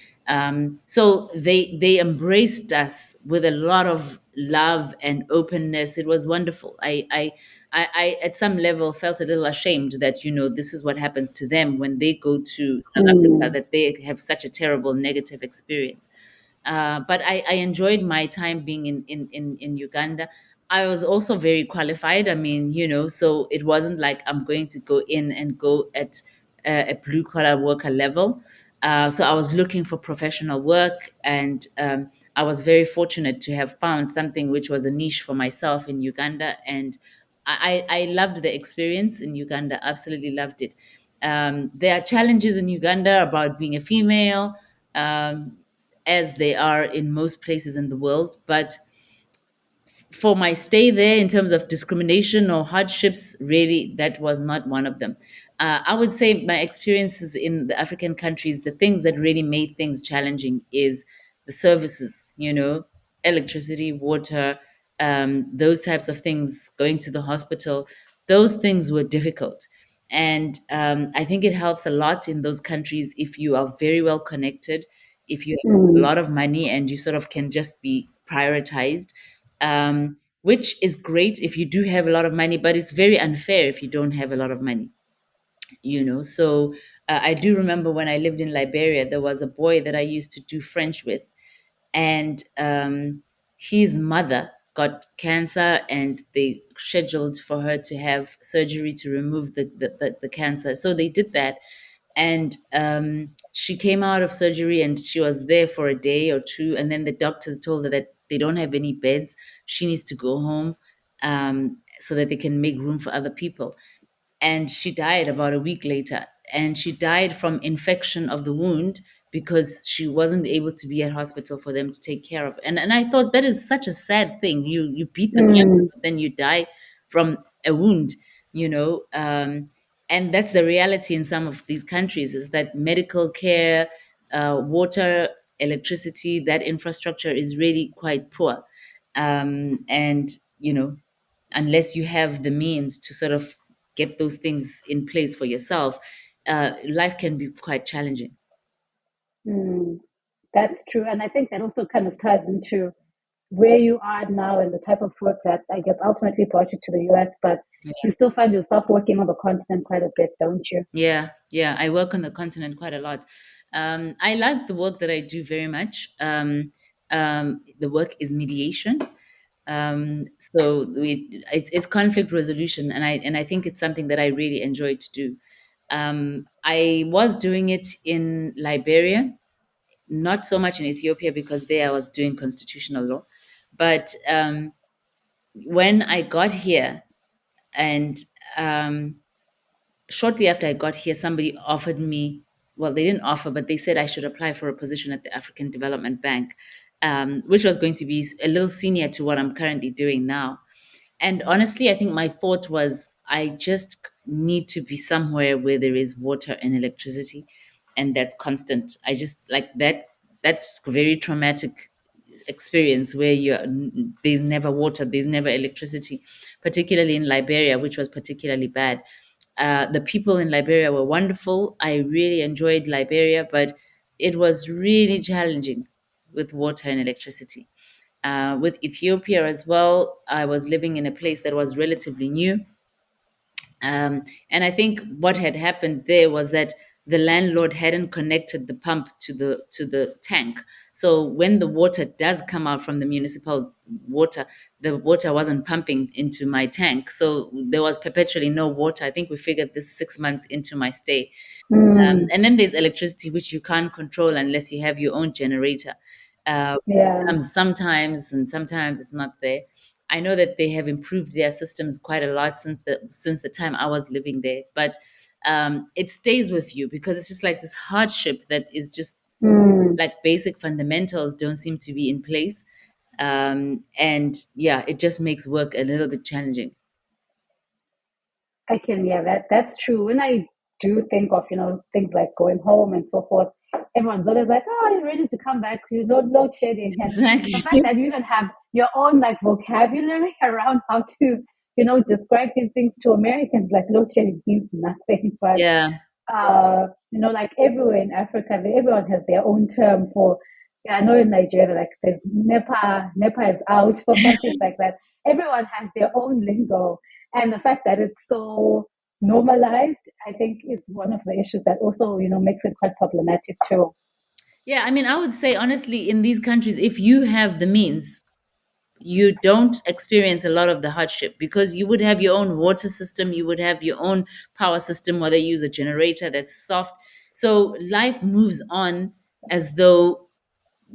S2: So they embraced us with a lot of love and openness. It was wonderful. I at some level felt a little ashamed that this is what happens to them when they go to South Africa,
S1: Mm,
S2: that they have such a terrible negative experience. But I enjoyed my time being in Uganda. I was also very qualified. I mean, so it wasn't like I'm going to go in and go at a blue collar worker level. So I was looking for professional work, and I was very fortunate to have found something which was a niche for myself in Uganda. And I loved the experience in Uganda, absolutely loved it. There are challenges in Uganda about being a female. Um, as they are in most places in the world. But for my stay there, in terms of discrimination or hardships, really, that was not one of them. I would say my experiences in the African countries, the things that really made things challenging is the services, electricity, water, those types of things, going to the hospital, those things were difficult. And I think it helps a lot in those countries if you are very well connected, if you have a
S1: mm,
S2: lot of money and you sort of can just be prioritized, which is great if you do have a lot of money, but it's very unfair if you don't have a lot of money. So I do remember when I lived in Liberia, there was a boy that I used to do French with, and his mother got cancer, and they scheduled for her to have surgery to remove the cancer. So they did that, and she came out of surgery, and she was there for a day or two, and then the doctors told her that they don't have any beds. She needs to go home, so that they can make room for other people. And she died about a week later, and she died from infection of the wound because she wasn't able to be at hospital for them to take care of. And I thought that is such a sad thing. You beat the cancer,
S1: mm,
S2: but then you die from a wound, you know and that's the reality in some of these countries, is that medical care, water, electricity, that infrastructure is really quite poor. And unless you have the means to sort of get those things in place for yourself, life can be quite challenging.
S1: mm. That's true. And I think that also kind of ties into where you are now and the type of work that I guess ultimately brought you to the US, but you still find yourself working on the continent quite a bit, don't you?
S2: Yeah, yeah. I work on the continent quite a lot. I like the work that I do very much. The work is mediation. It's conflict resolution, and I think it's something that I really enjoy to do. I was doing it in Liberia, not so much in Ethiopia because there I was doing constitutional law. But when I got here, and um, shortly after I got here, somebody offered me, well, they didn't offer, but they said I should apply for a position at the African Development Bank, which was going to be a little senior to what I'm currently doing now. And honestly, I think my thought was I just need to be somewhere where there is water and electricity, and that's constant. I just like that. That's very traumatic experience where there's never water, there's never electricity, particularly in Liberia, which was particularly bad. The people in Liberia were wonderful. I really enjoyed Liberia, but it was really challenging with water and electricity. With Ethiopia as well, I was living in a place that was relatively new. And I think what had happened there was that the landlord hadn't connected the pump to the tank. So when the water does come out from the municipal water, the water wasn't pumping into my tank. So there was perpetually no water. I think we figured this 6 months into my stay.
S1: Mm,
S2: And then there's electricity, which you can't control unless you have your own generator. It
S1: yeah.
S2: comes sometimes, and sometimes it's not there. I know that they have improved their systems quite a lot since the time I was living there, but it stays with you because it's just like this hardship that is just
S1: Mm.
S2: like basic fundamentals don't seem to be in place, and yeah, it just makes work a little bit challenging.
S1: I can, yeah, that's true. When I do think of, things like going home and so forth, everyone's always like, "Oh, you're ready to come back, load shedding." And the fact
S2: Exactly.
S1: that you even have your own like vocabulary around how to, describe these things to Americans, like load shedding means nothing. But
S2: Yeah.
S1: like everywhere in Africa, everyone has their own term for. Yeah, I know in Nigeria, like there's NEPA is out or something like that. Everyone has their own lingo, and the fact that it's so normalized, I think, is one of the issues that also, makes it quite problematic too.
S2: Yeah, I mean, I would say honestly, in these countries, if you have the means, you don't experience a lot of the hardship because you would have your own water system, you would have your own power system, or they use a generator that's soft. So life moves on as though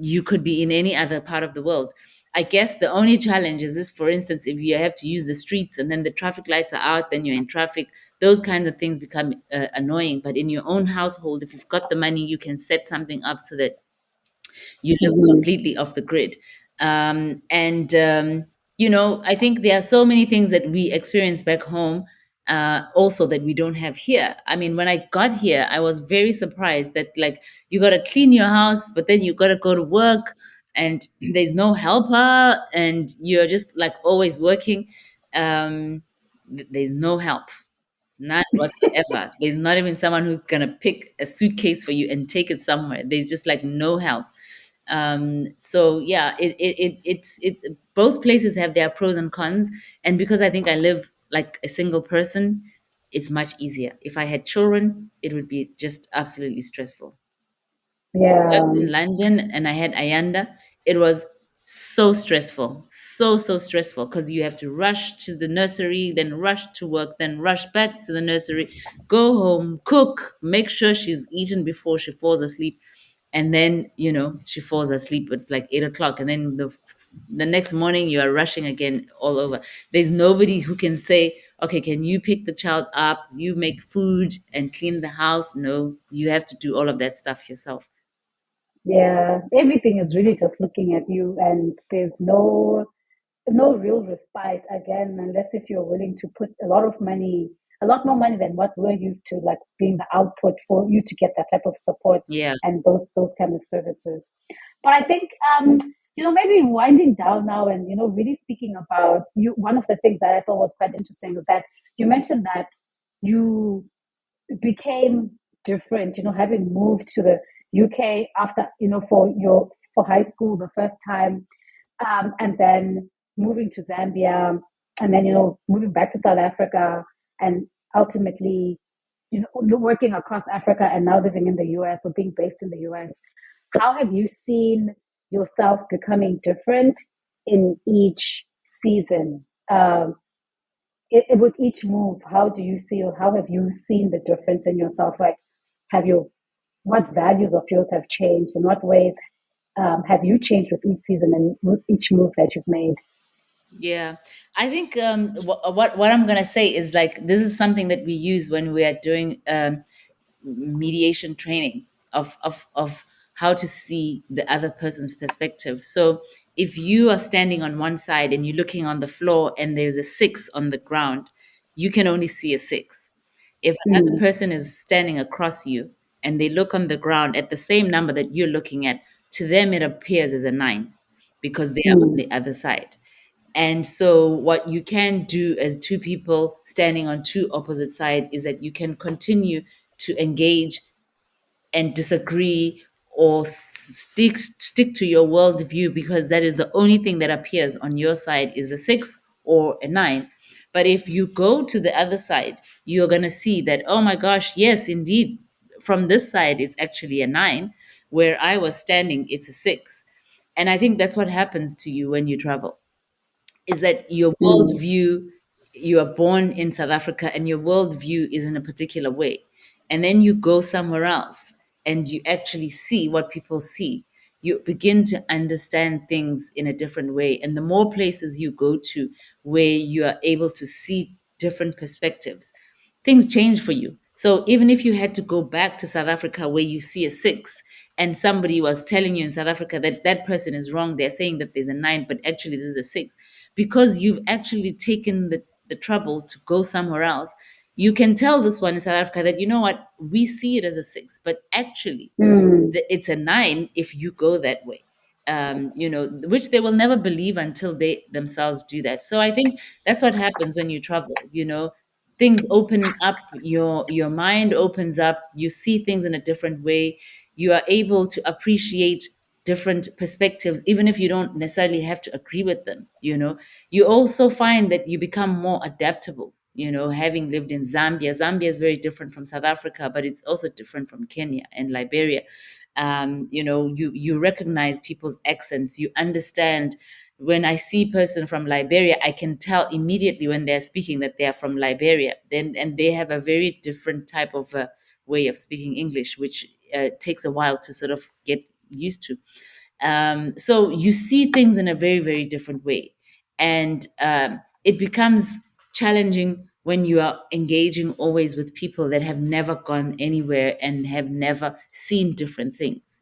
S2: you could be in any other part of the world. I guess the only challenge is this, for instance, if you have to use the streets and then the traffic lights are out, then you're in traffic. Those kinds of things become annoying. But in your own household, if you've got the money, you can set something up so that you live
S1: Hmm.
S2: completely off the grid. And I think there are so many things that we experience back home, also that we don't have here. I mean, when I got here, I was very surprised that like you got to clean your house, but then you got to go to work, and there's no helper, and you're just like always working. There's no help. None whatsoever. There's not even someone who's gonna pick a suitcase for you and take it somewhere. There's just like no help. So yeah, both places have their pros and cons, and because I think I live like a single person, it's much easier. If I had children, it would be just absolutely stressful. Worked
S1: Yeah,
S2: in London and I had Ayanda. It was so stressful, so stressful because you have to rush to the nursery, then rush to work, then rush back to the nursery, go home, cook, make sure she's eaten before she falls asleep. And then, she falls asleep. It's like 8 o'clock. And then the next morning, you are rushing again all over. There's nobody who can say, okay, can you pick the child up? You make food and clean the house. No, you have to do all of that stuff yourself.
S1: yeah. Everything is really just looking at you, and there's no real respite again, unless if you're willing to put a lot of money, a lot more money than what we're used to, like being the output for you to get that type of support
S2: Yeah.
S1: and those kind of services. But I think, maybe winding down now and, really speaking about you, one of the things that I thought was quite interesting is that you mentioned that you became different, having moved to the UK after, for high school the first time, and then moving to Zambia, and then, moving back to South Africa, and ultimately, working across Africa and now living in the US or being based in the US. How have you seen yourself becoming different in each season? With each move, how do you see, or how have you seen the difference in yourself? Like, have you, what values of yours have changed? In what ways have you changed with each season and with each move that you've made?
S2: Yeah, I think what I'm gonna say is like this is something that we use when we are doing mediation training of how to see the other person's perspective. So if you are standing on one side and you're looking on the floor and there's a six on the ground, you can only see a six. If another
S1: Mm,
S2: person is standing across you and they look on the ground at the same number that you're looking at, to them it appears as a nine because they are on
S1: mm,
S2: the other side. And so, what you can do as two people standing on two opposite sides is that you can continue to engage and disagree or stick to your worldview because that is the only thing that appears on your side is a six or a nine. But if you go to the other side, you're going to see that, oh my gosh, yes, indeed, from this side it's actually a 9, where I was standing it's a 6. And I think that's what happens to you when you travel, is that your
S1: Mm.
S2: worldview, you are born in South Africa and your worldview is in a particular way. And then you go somewhere else and you actually see what people see. You begin to understand things in a different way. And the more places you go to where you are able to see different perspectives, things change for you. So even if you had to go back to South Africa where you see a 6, and somebody was telling you in South Africa that that person is wrong, they're saying that there's a 9, but actually this is a 6, because you've actually taken the trouble to go somewhere else. You can tell this one in South Africa that, you know what, we see it as a 6, but actually
S1: Mm.
S2: it's a 9 if you go that way. Which they will never believe until they themselves do that. So I think that's what happens when you travel. Things open up, your mind opens up, you see things in a different way, you are able to appreciate different perspectives, even if you don't necessarily have to agree with them. You also find that you become more adaptable. Having lived in Zambia is very different from South Africa, but it's also different from Kenya and Liberia. You recognize people's accents, you understand. When I see a person from Liberia, I can tell immediately when they're speaking that they're from Liberia. And they have a very different type of way of speaking English, which takes a while to sort of get used to. So you see things in a very, very different way. And it becomes challenging when you are engaging always with people that have never gone anywhere and have never seen different things.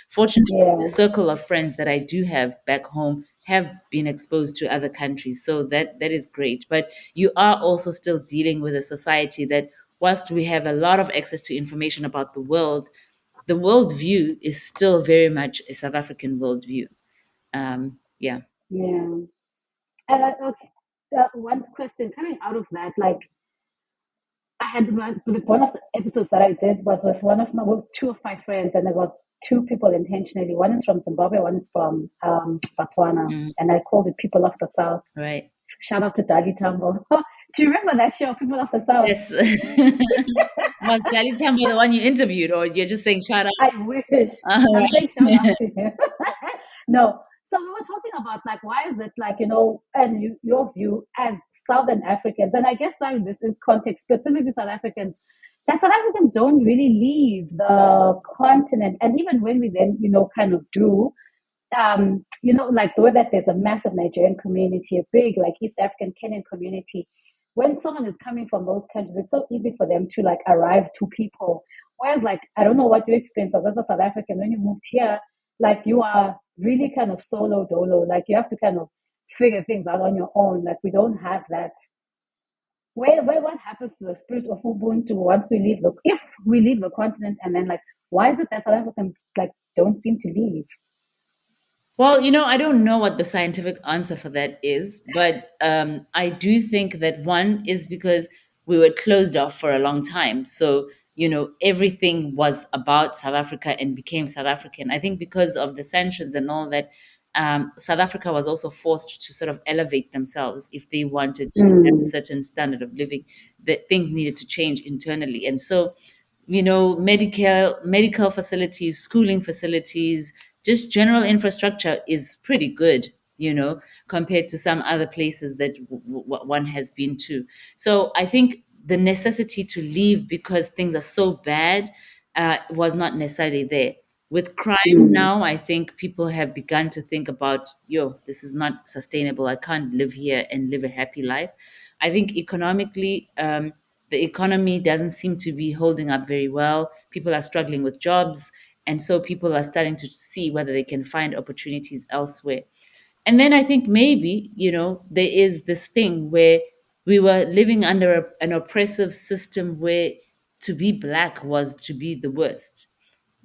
S2: Fortunately, the
S1: Yeah.
S2: circle of friends that I do have back home have been exposed to other countries. So that is great. But you are also still dealing with a society that, whilst we have a lot of access to information about the worldview is still very much a South African worldview. Yeah.
S1: Yeah. Okay. One question coming out of that, like I had one of the episodes that I did was with two of my friends, and it was two people intentionally. One is from Zimbabwe, one is from Botswana,
S2: Mm,
S1: and I called it People of the South.
S2: right.
S1: Shout out to Dali Tambo. Do you remember that show, People of the South?
S2: Yes. Was Dali Tambo the one you interviewed, or you're just saying shout out?
S1: I wish. I'm saying shout out
S2: Right.
S1: to him. No. So we were talking about like why is it like and your view as Southern Africans, and I guess now in this in context specifically South Africans, that South Africans don't really leave the continent, and even when we then kind of do, like the way that there's a massive Nigerian community, a big like East African Kenyan community. When someone is coming from those countries, it's so easy for them to like arrive to people. Whereas, like, I don't know what your experience was as a South African when you moved here. Like, you are really kind of solo dolo. Like, you have to kind of figure things out on your own. Like, we don't have that. Where what happens to the spirit of Ubuntu once we leave if we leave the continent, and then like, why is it that South Africans like don't seem to leave?
S2: Well, I don't know what the scientific answer for that is, but I do think that one is because we were closed off for a long time. So, everything was about South Africa and became South African. I think because of the sanctions and all that, South Africa was also forced to sort of elevate themselves if they wanted to have a
S1: Mm,
S2: certain standard of living, that things needed to change internally. And so, medical facilities, schooling facilities, just general infrastructure is pretty good, compared to some other places that one has been to. So I think the necessity to leave because things are so bad was not necessarily there. With crime
S1: mm,
S2: now, I think people have begun to think about, yo, this is not sustainable. I can't live here and live a happy life. I think economically, the economy doesn't seem to be holding up very well. People are struggling with jobs. And so people are starting to see whether they can find opportunities elsewhere. And then I think maybe, there is this thing where we were living under an oppressive system where to be black was to be the worst.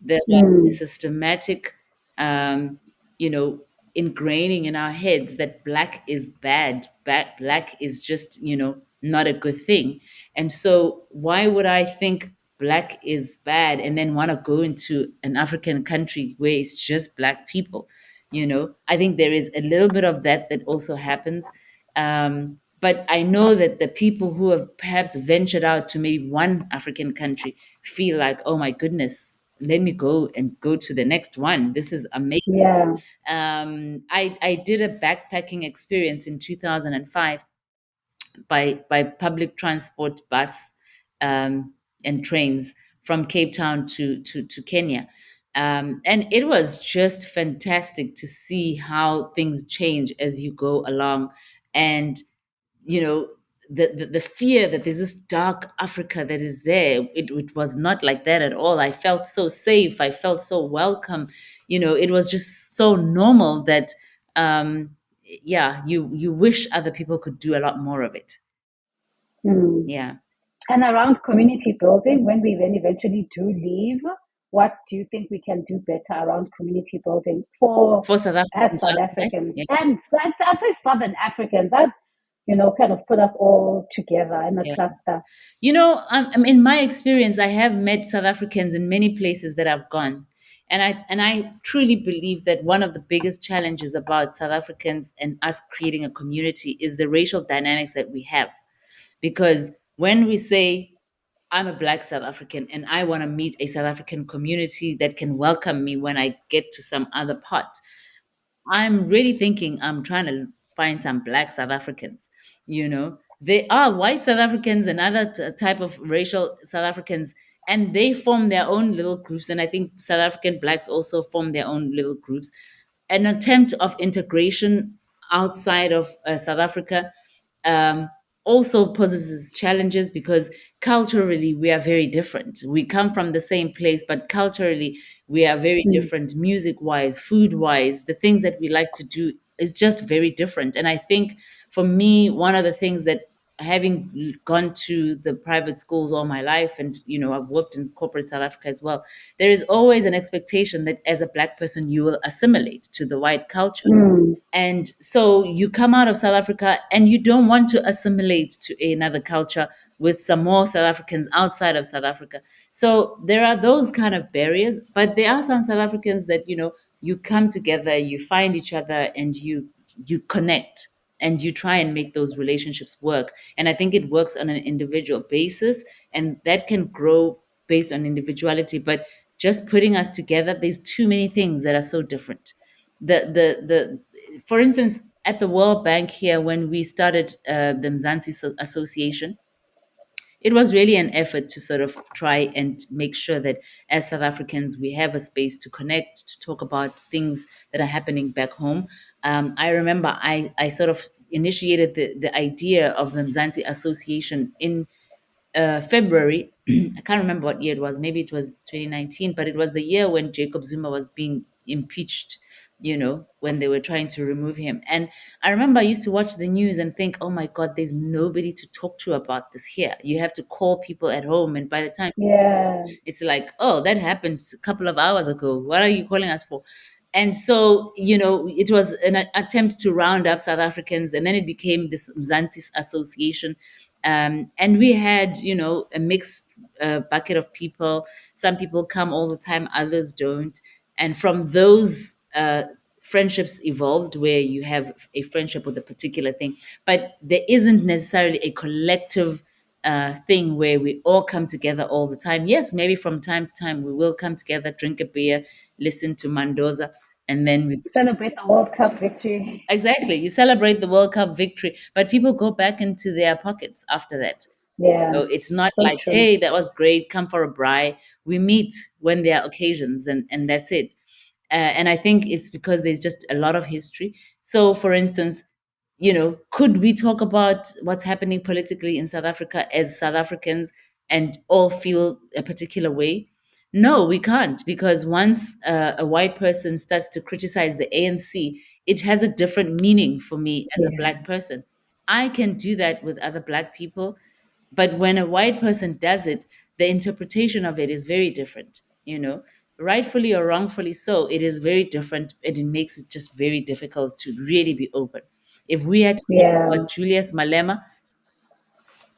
S2: There was a
S1: mm,
S2: systematic, um, you know, ingraining in our heads that black is bad, black is just, not a good thing. And so, why would I think black is bad and then want to go into an African country where it's just black people? I think there is a little bit of that also happens. But I know that the people who have perhaps ventured out to maybe one African country feel like, oh my goodness, let me go and go to the next one. This is amazing.
S1: Yeah.
S2: I did a backpacking experience in 2005 by public transport, bus, and trains from Cape Town to Kenya. And it was just fantastic to see how things change as you go along. And you know the fear that there's this dark Africa that is there, it was not like that at all. I felt so safe, I felt so welcome. It was just so normal that um yeah, you wish other people could do a lot more of it.
S1: Mm.
S2: Yeah.
S1: And around community building, when we then eventually do leave, what do you think we can do better around community building for
S2: For South
S1: as
S2: Africans
S1: South
S2: outside.
S1: Africans
S2: Yeah.
S1: and I'd say Southern Africans? That kind of put us all together in a
S2: Yeah.
S1: cluster.
S2: In my experience, I have met South Africans in many places that I've gone, and I truly believe that one of the biggest challenges about South Africans and us creating a community is the racial dynamics that we have. Because when we say, I'm a Black South African and I want to meet a South African community that can welcome me when I get to some other part, I'm really thinking I'm trying to find some Black South Africans. They are white South Africans and other type of racial South Africans, and they form their own little groups. And I think South African Blacks also form their own little groups. An attempt of integration outside of South Africa um, also poses challenges because culturally we are very different. We come from the same place, but culturally we are very
S1: Mm.
S2: different, music wise, food wise. The things that we like to do is just very different. And I think for me, one of the things that, having gone to the private schools all my life, and I've worked in corporate South Africa as well, there is always an expectation that as a Black person you will assimilate to the white culture.
S1: Mm.
S2: And so you come out of South Africa and you don't want to assimilate to another culture with some more South Africans outside of South Africa. So there are those kind of barriers, but there are some South Africans that, you come together, you find each other, and you connect, and you try and make those relationships work. And I think it works on an individual basis, and that can grow based on individuality. But just putting us together, there's too many things that are so different. The For instance, at the World Bank here, when we started the Mzansi Association, it was really an effort to sort of try and make sure that as South Africans, we have a space to connect, to talk about things that are happening back home. I remember I sort of initiated the idea of the Mzansi Association in February. I can't remember what year it was. Maybe it was 2019, but it was the year when Jacob Zuma was being impeached, when they were trying to remove him. And I remember I used to watch the news and think, oh my God, there's nobody to talk to about this here. You have to call people at home. And by the time
S1: Yeah.
S2: it's like, oh, that happened a couple of hours ago. What are you calling us for? And so, it was an attempt to round up South Africans, and then it became this Mzansi Association. And we had, a mixed bucket of people. Some people come all the time, others don't. And from those friendships evolved where you have a friendship with a particular thing, but there isn't necessarily a collective thing where we all come together all the time. Yes, maybe from time to time we will come together, drink a beer, listen to Mandoza, and then we
S1: Celebrate the World Cup victory.
S2: exactly, you celebrate the World Cup victory, but people go back into their pockets after that.
S1: Yeah.
S2: So it's not
S1: So
S2: like,
S1: true.
S2: hey, that was great, come for a braai. We meet when there are occasions, and that's it. And I think it's because there's just a lot of history. So, for instance, could we talk about what's happening politically in South Africa as South Africans and all feel a particular way? No, we can't, because once a white person starts to criticize the ANC, it has a different meaning for me as a
S1: Yeah.
S2: Black person. I can do that with other Black people, but when a white person does it, the interpretation of it is very different, rightfully or wrongfully so. It is very different, and it makes it just very difficult to really be open. If we had to talk
S1: Yeah.
S2: about Julius Malema,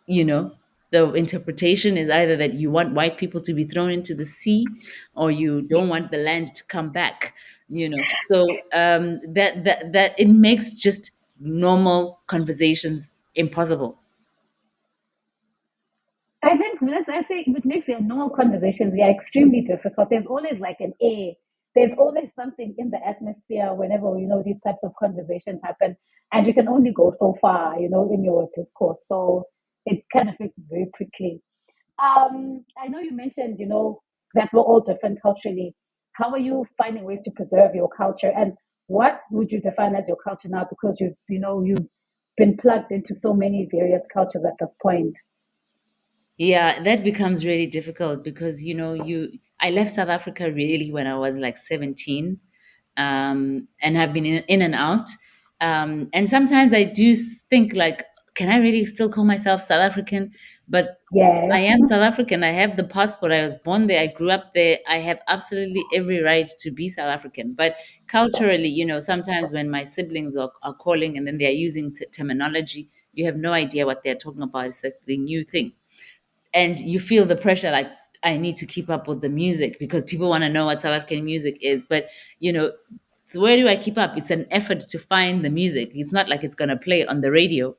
S2: you know, the interpretation is either that you want white people to be thrown into the sea, or you don't want the land to come back. So that it makes just normal conversations impossible.
S1: I think what makes your normal conversations, yeah, extremely difficult. There's always like an A. There's always something in the atmosphere whenever, these types of conversations happen. And you can only go so far, in your discourse. So it kind of makes it very prickly. I know you mentioned, that we're all different culturally. How are you finding ways to preserve your culture? And what would you define as your culture now? Because you've been plugged into so many various cultures at this point.
S2: Yeah, that becomes really difficult because I left South Africa really when I was like 17, and have been in and out. And sometimes I do think like, can I really still call myself South African? But I
S1: Yes.
S2: am South African. I have the passport. I was born there. I grew up there. I have absolutely every right to be South African. But culturally, sometimes when my siblings are calling and then they're using terminology, you have no idea what they're talking about. It's like the new thing, and you feel the pressure like, I need to keep up with the music because people want to know what South African music is. But you know where do I keep up? It's an effort to find the music. It's not like it's going to play on the radio.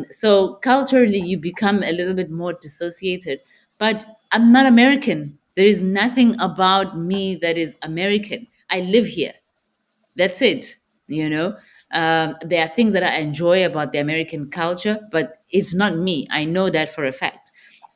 S2: So culturally you become a little bit more dissociated. But I'm not American. There is nothing about me that is American. I live here. That's it. you know there are things that I enjoy about the American culture, but it's not me. I know that for a fact.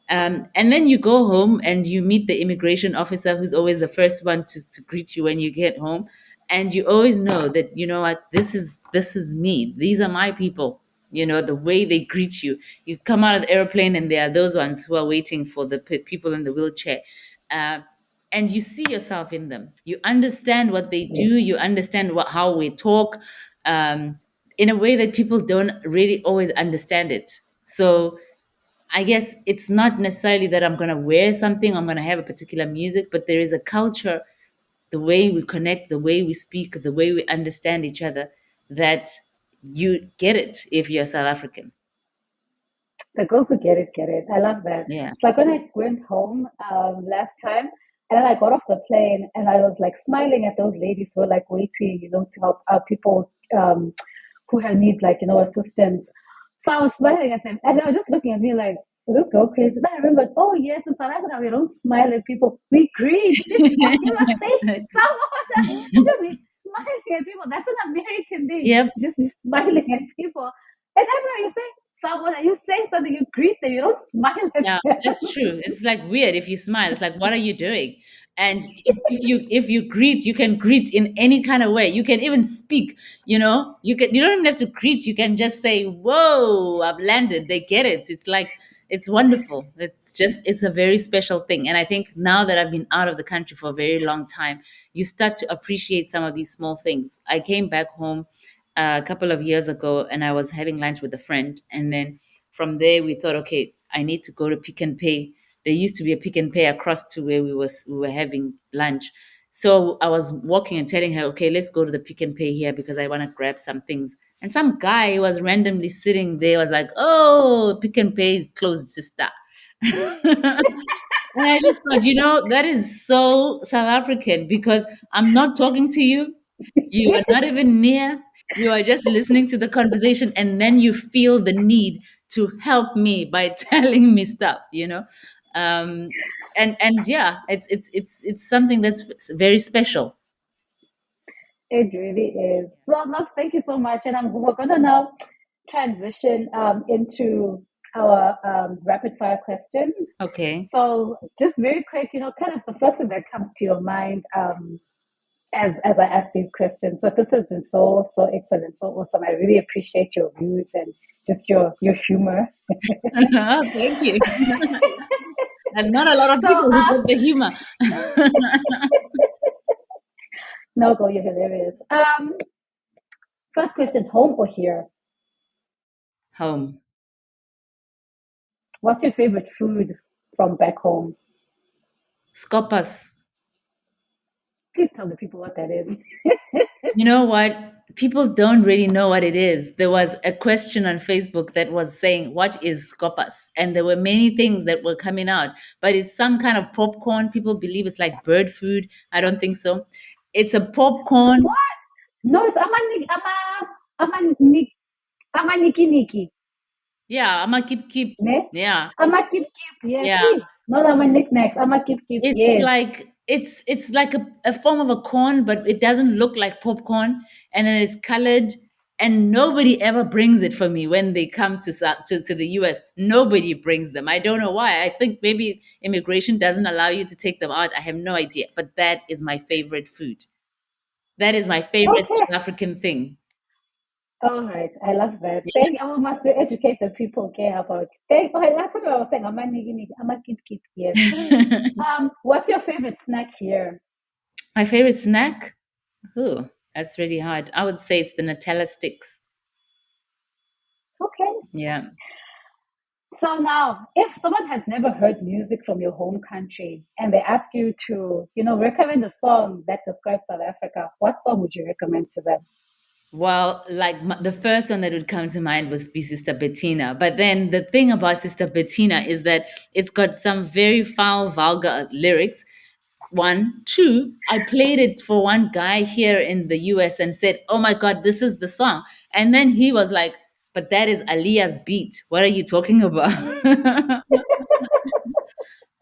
S2: And then you go home and you meet the immigration officer, who's always the first one to greet you when you get home. And you always know that, you know what, this is me. These are my people. The way they greet you. You come out of the airplane and there are those ones who are waiting for the people in the wheelchair. Uh, and you see yourself in them. You understand what they do. You understand how we talk, um, in a way that people don't really always understand it. So I guess it's not necessarily that I'm going to wear something, I'm going to have a particular music, but there is a culture, the way we connect, the way we speak, the way we understand each other, that you get it if you're South African.
S1: The girls who get it. I love that.
S2: Yeah.
S1: It's like when I went home last time, and then I got off the plane, and I was like smiling at those ladies who were like waiting, to help people who have need like assistance. So I was smiling at them, and they were just looking at me like, "Is this girl crazy?" Then I remembered, oh yes, in South Africa we don't smile at people, we greet. You must say someone and just be smiling at people. That's an American thing
S2: Yep.
S1: to just be smiling at people. And everywhere you say someone and you say something, you greet them, you don't smile at
S2: Yeah,
S1: them.
S2: that's true. It's like weird if you smile. It's like, what are you doing? And if you greet, you can greet in any kind of way. You can even speak. You don't even have to greet. You can just say, "Whoa, I've landed." They get it. It's like it's wonderful. It's a very special thing. And I think now that I've been out of the country for a very long time, you start to appreciate some of these small things. I came back home a couple of years ago, and I was having lunch with a friend, and then from there we thought, okay, I need to go to Pick and Pay. There used to be a Pick and Pay across to where we were having lunch. So I was walking and telling her, okay, let's go to the Pick and Pay here because I want to grab some things. And some guy was randomly sitting there, was like, "Oh, Pick and Pay is closed, sister." And I just thought, that is so South African, because I'm not talking to you. You are not even near. You are just listening to the conversation, and then you feel the need to help me by telling me stuff. Um, and yeah, it's something that's very special.
S1: It really is. Well, Knox, thank you so much. And we're going to now transition into our rapid fire questions.
S2: Okay.
S1: So, just very quick, kind of the first thing that comes to your mind as I ask these questions. But this has been so, so excellent, so awesome. I really appreciate your views and just your humor.
S2: Thank you. And not a lot of
S1: So,
S2: people who get the humor.
S1: no, go, you're hilarious. First question: home or here?
S2: Home.
S1: What's your favorite food from back home?
S2: Scopas.
S1: Please tell the people what that is.
S2: You know what? People don't really know what it is. There was a question on Facebook that was saying, "What is scopas?" And there were many things that were coming out, but it's some kind of popcorn. People believe it's like bird food. I don't think so. It's a popcorn.
S1: What? No, it's Amanik. Amanik. Amaniki niki.
S2: Yeah, I'm a keep.
S1: Ne?
S2: Yeah,
S1: Ama keep keep. Yes.
S2: yeah.
S1: See, not ama knickknacks. Ama keep keep. Yes.
S2: It's like a form of a corn, but it doesn't look like popcorn, and then it's colored. And nobody ever brings it for me when they come to the US. Nobody brings them. I don't know why. I think maybe immigration doesn't allow you to take them out. I have no idea. But that is my favorite food. That is my favorite
S1: Okay.
S2: South African thing.
S1: All right. I love that. Thank you. I must educate the people care about. Thank. Oh, I thought I was saying ama niki niki. Ama keep keep. Yes. What's your favorite snack here?
S2: My favorite snack? Oh, that's really hard. I would say it's the Nutella sticks.
S1: Okay.
S2: Yeah.
S1: So now, if someone has never heard music from your home country and they ask you to, recommend a song that describes South Africa, what song would you recommend to them?
S2: Well, like the first one that would come to mind was be Sister Bettina. But then the thing about Sister Bettina is that it's got some very foul, vulgar lyrics. One, two, I played it for one guy here in the US and said, "Oh my God, this is the song." And then he was like, "But that is Alia's beat. What are you talking about?"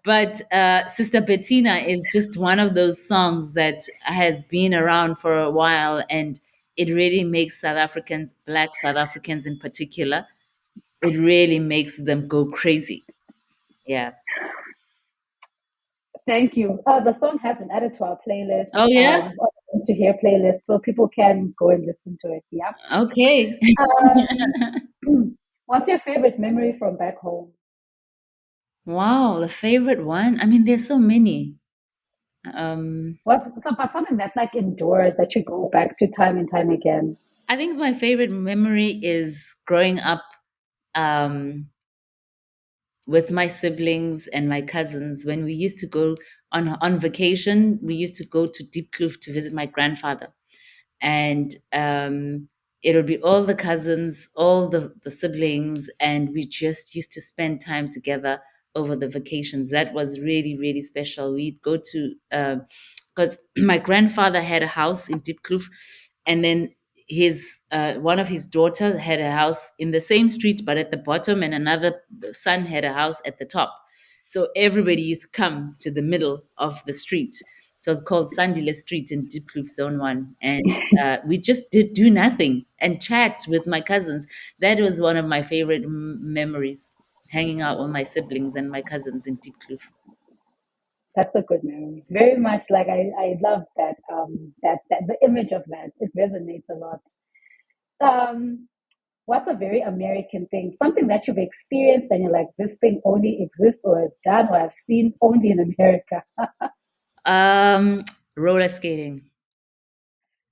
S2: But Sister Bettina is just one of those songs that has been around for a while, and it really makes South Africans, Black South Africans in particular, it really makes them go crazy. Yeah.
S1: Thank you. The song has been added to our playlist,
S2: Oh yeah.
S1: to hear playlist, so people can go and listen to it. Yeah.
S2: Okay.
S1: Um, what's your favorite memory from back home?
S2: Wow, the favorite one. I mean, there's so many. Um,
S1: But something that like endures that you go back to time and time again?
S2: I think my favorite memory is growing up. Um, with my siblings and my cousins when we used to go on vacation. We used to go to Deep Kloof to visit my grandfather, and it would be all the cousins, all the siblings, and we just used to spend time together over the vacations. That was really, really special. We'd go to because my grandfather had a house in Deep Kloof, and then his one of his daughters had a house in the same street but at the bottom, and another son had a house at the top. So everybody used to come to the middle of the street. So it's called Sandile Street in Deep Kloof Zone 1. And we just did do nothing and chat with my cousins. That was one of my favorite memories, hanging out with my siblings and my cousins in Deep Kloof.
S1: That's a good memory. Very much like I love that that the image of that. It resonates a lot. Um, what's a very American thing? Something that you've experienced and you're like, this thing only exists or is done or I've seen only in America.
S2: Um, Roller skating.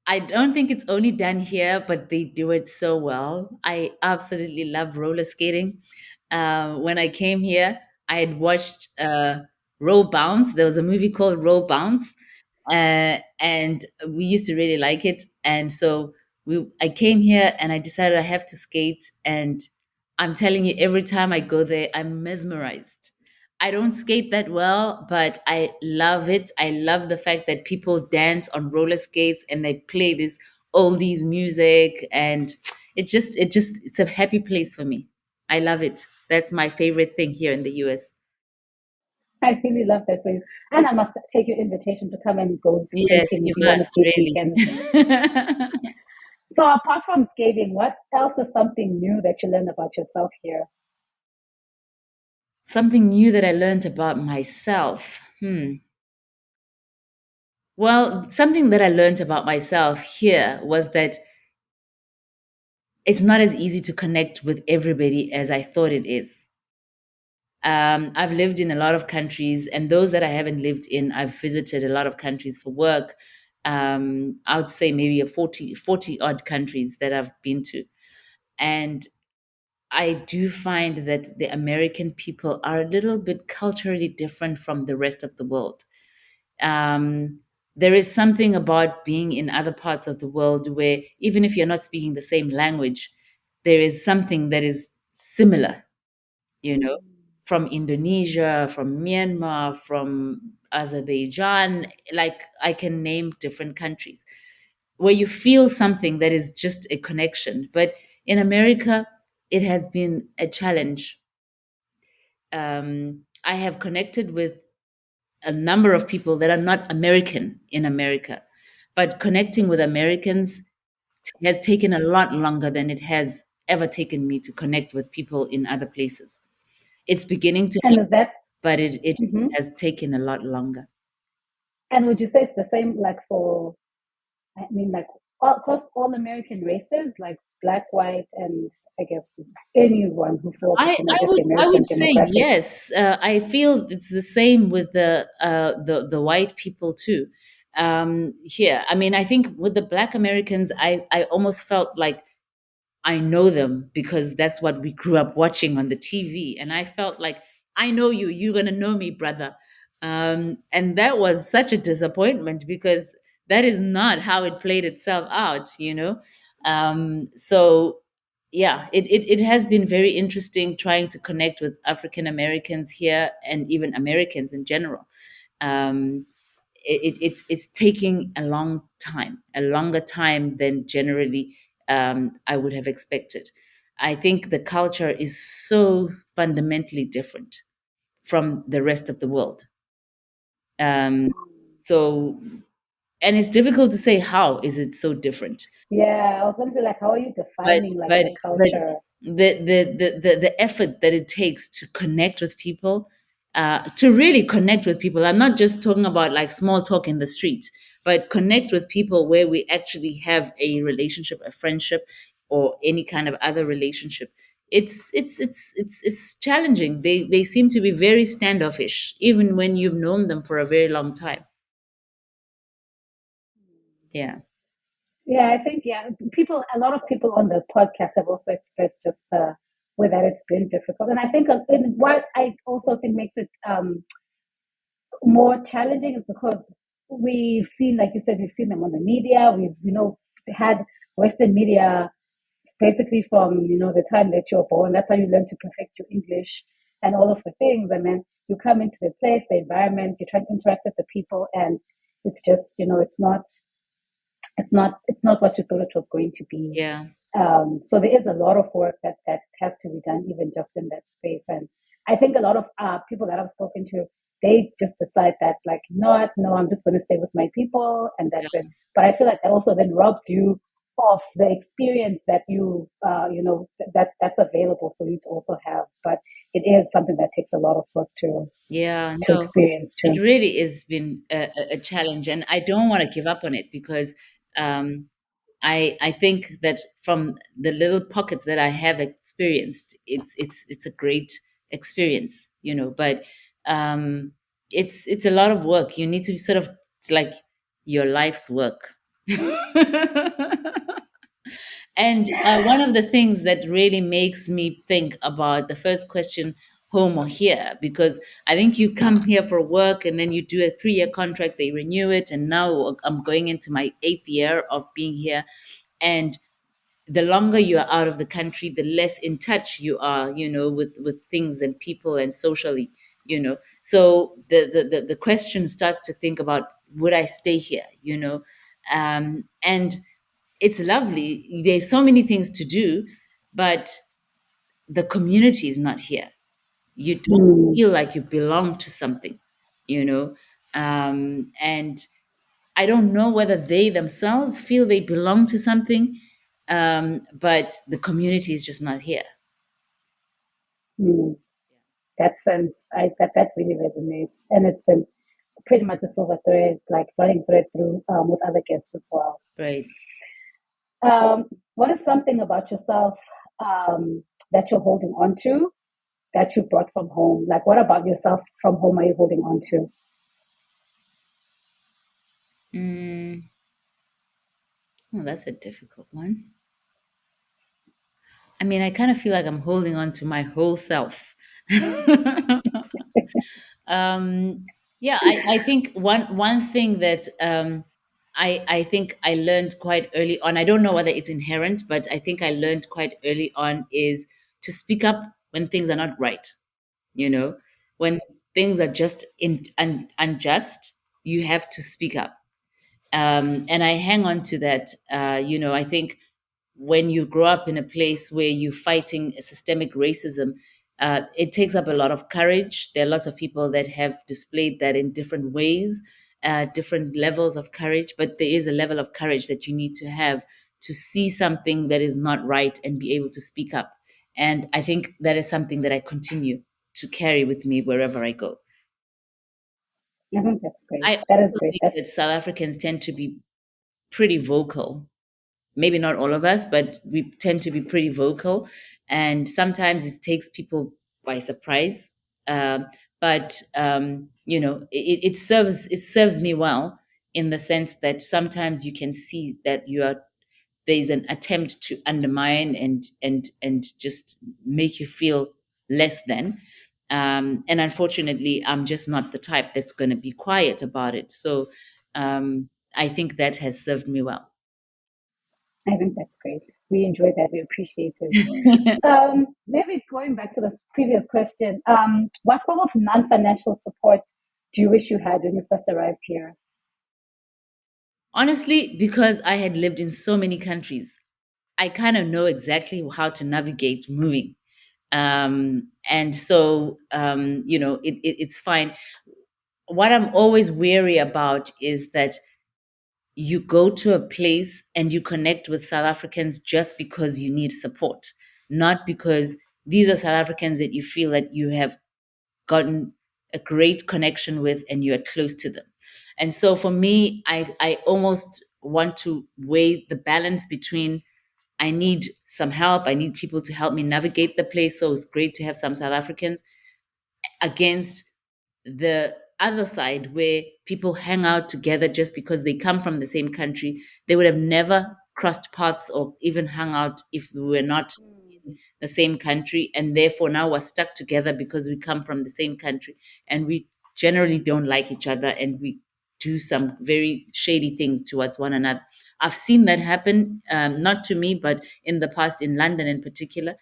S2: I don't think it's only done here, but they do it so well. I absolutely love roller skating. When I came here, I had watched Roll Bounce. There was a movie called Roll Bounce, and we used to really like it. And so I came here and I decided I have to skate. And I'm telling you, every time I go there, I'm mesmerized. I don't skate that well, but I love it. I love the fact that people dance on roller skates and they play this oldies music, and it's a happy place for me. I love it. That's my favorite thing here in the US.
S1: I really love that for you. And I must take your invitation to come and go
S2: Yes,
S1: skating
S2: you
S1: with you one of
S2: must
S1: these
S2: really.
S1: weekends. So apart from skating, what else is something new that you learned about yourself here?
S2: Something new that I learned about myself. Well, something that I learned about myself here was that it's not as easy to connect with everybody as I thought it is. I've lived in a lot of countries, and those that I haven't lived in, I've visited a lot of countries for work. I would say maybe a 40 odd countries that I've been to. And I do find that the American people are a little bit culturally different from the rest of the world. Um, there is something about being in other parts of the world where, even if you're not speaking the same language, there is something that is similar, you know, from Indonesia, from Myanmar, from Azerbaijan. Like, I can name different countries where you feel something that is just a connection. But In America, it has been a challenge. I have connected with a number of people that are not American in America, but connecting with Americans has taken a lot longer than it has ever taken me to connect with people in other places. It's beginning to
S1: And is that,
S2: but it
S1: mhm.
S2: has taken a lot longer.
S1: And would you say it's the same like for, I mean, like across all American races, like black, white, and I guess anyone who falls within, I guess, the
S2: I would
S1: American
S2: say
S1: demographics?
S2: yes. I feel it's the same with the white people too. Here, I mean, I think with the Black Americans, I almost felt like I know them because that's what we grew up watching on the TV. And I felt like, I know you, you're going to know me, brother. And that was such a disappointment because that is not how it played itself out, you know? So, yeah, it has been very interesting trying to connect with African Americans here and even Americans in general. Um, it's taking a long time, a longer time than generally I would have expected. I think the culture is so fundamentally different from the rest of the world. Um, so, and it's difficult to say how is it so different.
S1: Yeah, I was going to say, like, how are you
S2: but
S1: defining like
S2: but
S1: the
S2: but
S1: culture?
S2: the effort that it takes to connect with people, to really connect with people. I'm not just talking about like small talk in the streets, but connect with people where we actually have a relationship, a friendship, or any kind of other relationship. It's challenging. They seem to be very standoffish even when you've known them for a very long time. Yeah.
S1: Yeah, I think, yeah, people, a lot of people on the podcast have also expressed just the way that it's been difficult. And I think what I also think makes it more challenging is because we've seen, like you said, we've seen them on the media. We've, had Western media basically from, the time that you're born. That's how you learn to perfect your English and all of the things. And then you come into the place, the environment, you try to interact with the people, and it's just, it's not what you thought it was going to be.
S2: Yeah.
S1: So there is a lot of work that has to be done, even just in that space. And I think a lot of people that I've spoken to, they just decide that, like, not, no, I'm just going to stay with my people, and that's it.
S2: Yeah.
S1: But I feel like that also then robs you of the experience that that's available for you to also have. But it is something that takes a lot of work
S2: Yeah,
S1: to
S2: no,
S1: experience
S2: it
S1: too.
S2: really has been a challenge, and I don't want to give up on it because um, I think that from the little pockets that I have experienced, it's a great experience, you know. But um, it's a lot of work. You need to sort of, it's like your life's work. And one of the things that really makes me think about the first question, home or here, because I think you come here for work and then you do a 3-year contract, they renew it, and now I'm going into my 8th year of being here. And the longer you are out of the country, the less in touch you are, you know, with things and people and socially, you know. So the question starts to think about, would I stay here, you know? And it's lovely. There's so many things to do, but the community is not here. You don't
S1: Mm,
S2: feel like you belong to something, you know. And I don't know whether they themselves feel they belong to something, but the community is just not here.
S1: mm. That sense, that really resonates, and it's been pretty much a silver thread, like running thread through with other guests as well.
S2: Right.
S1: What is something about yourself that you're holding on to that you brought from home? Like, what about yourself from home are you holding on to?
S2: Mm, oh, that's a difficult one. I mean, I kind of feel like I'm holding on to my whole self. um, yeah, I think one thing that I think I learned quite early on. I don't know whether it's inherent, but I think I learned quite early on is to speak up when things are not right. You know, when things are just unjust, you have to speak up. And I hang on to that. You know, I think when you grow up in a place where you're fighting systemic racism, it takes up a lot of courage. There are lots of people that have displayed that in different ways, different levels of courage, but there is a level of courage that you need to have to see something that is not right and be able to speak up. And I think that is something that I continue to carry with me wherever I go.
S1: I think that's great.
S2: I
S1: That is
S2: also
S1: great.
S2: think
S1: That's
S2: that South Africans tend to be pretty vocal. Maybe not all of us, but we tend to be pretty vocal. And sometimes it takes people by surprise. Um, but it serves me well in the sense that sometimes you can see that there's an attempt to undermine and just make you feel less than. And unfortunately, I'm just not the type that's going to be quiet about it. So I think that has served me well.
S1: I think that's great. We enjoy that. We appreciate it. Maybe going back to the previous question, what form of non-financial support do you wish you had when you first arrived here?
S2: Honestly, because I had lived in so many countries, I kind of know exactly how to navigate moving. And so, it's fine. What I'm always wary about is that you go to a place and you connect with South Africans just because you need support, not because these are South Africans that you feel that you have gotten a great connection with and you are close to them. And so for me, I almost want to weigh the balance between I need some help, I need people to help me navigate the place. So it's great to have some South Africans against the other side where people hang out together just because they come from the same country. They would have never crossed paths or even hung out if we were not in the same country. And therefore now we're stuck together because we come from the same country and we generally don't like each other and we do some very shady things towards one another. I've seen that happen, not to me, but in the past in London in particular.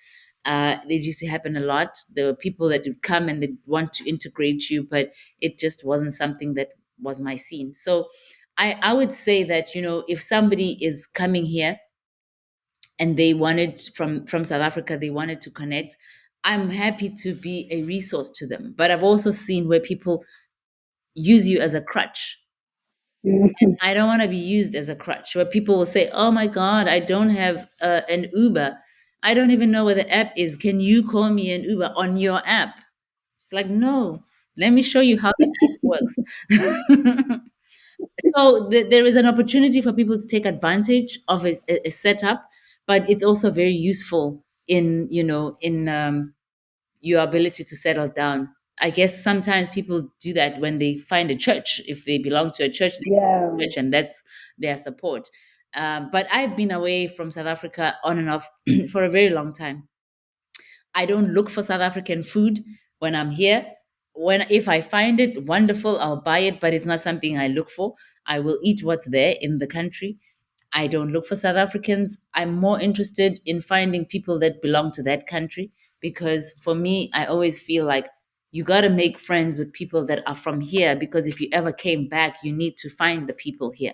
S2: It used to happen a lot. There were people that would come and they want to integrate you, but it just wasn't something that was my scene. So I would say that, if somebody is coming here and they wanted from South Africa, they wanted to connect, I'm happy to be a resource to them. But I've also seen where people use you as a crutch.
S1: Mhm.
S2: I don't want to be used as a crutch where people will say, "Oh my God, I don't have an Uber. I don't even know where the app is. Can you call me an Uber on your app?" It's like, no, let me show you how the app works. So there is an opportunity for people to take advantage of a setup, but it's also very useful in your ability to settle down. I guess sometimes people do that when they find a church. If they belong to a church, they go
S1: Yeah,
S2: to church, and that's their support. But I've been away from South Africa on and off for a very long time. I don't look for South African food when I'm here. When if I find it wonderful, I'll buy it, but it's not something I look for. I will eat what's there in the country. I don't look for South Africans. I'm more interested in finding people that belong to that country because for me, I always feel like you got to make friends with people that are from here because if you ever came back, you need to find the people here.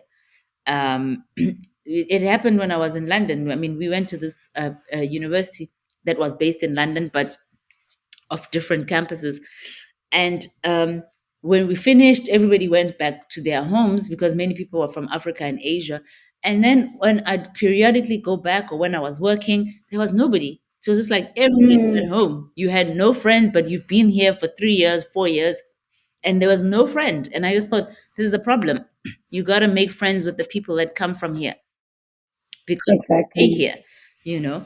S2: It happened when I was in London. I mean, we went to this university that was based in London, but of different campuses. And when we finished, everybody went back to their homes because many people were from Africa and Asia. And then when I'd periodically go back or when I was working, there was nobody. So it was just like everybody went
S1: mm,
S2: home. You had no friends, but you've been here for 3 years, 4 years, and there was no friend. And I just thought, this is the problem. You got to make friends with the people that come from here because they stay
S1: exactly.
S2: here, you know.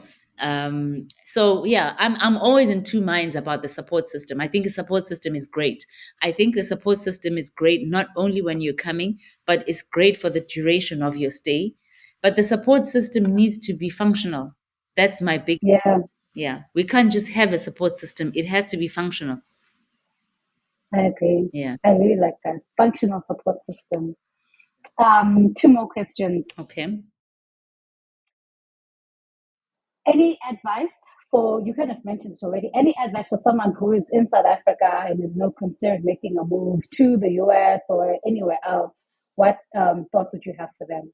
S2: So yeah, I'm always in two minds about the support system. I think the support system is great. I think the support system is great not only when you're coming, but it's great for the duration of your stay. But the support system needs to be functional. That's my big
S1: Yeah,
S2: yeah. We can't just have a support system. It has to be functional.
S1: I agree.
S2: Yeah.
S1: I really like that. Functional support system. Two more questions.
S2: Okay.
S1: Any advice for, you kind of mentioned it already, any advice for someone who is in South Africa and is considering making a move to the US or anywhere else? What thoughts would you have for them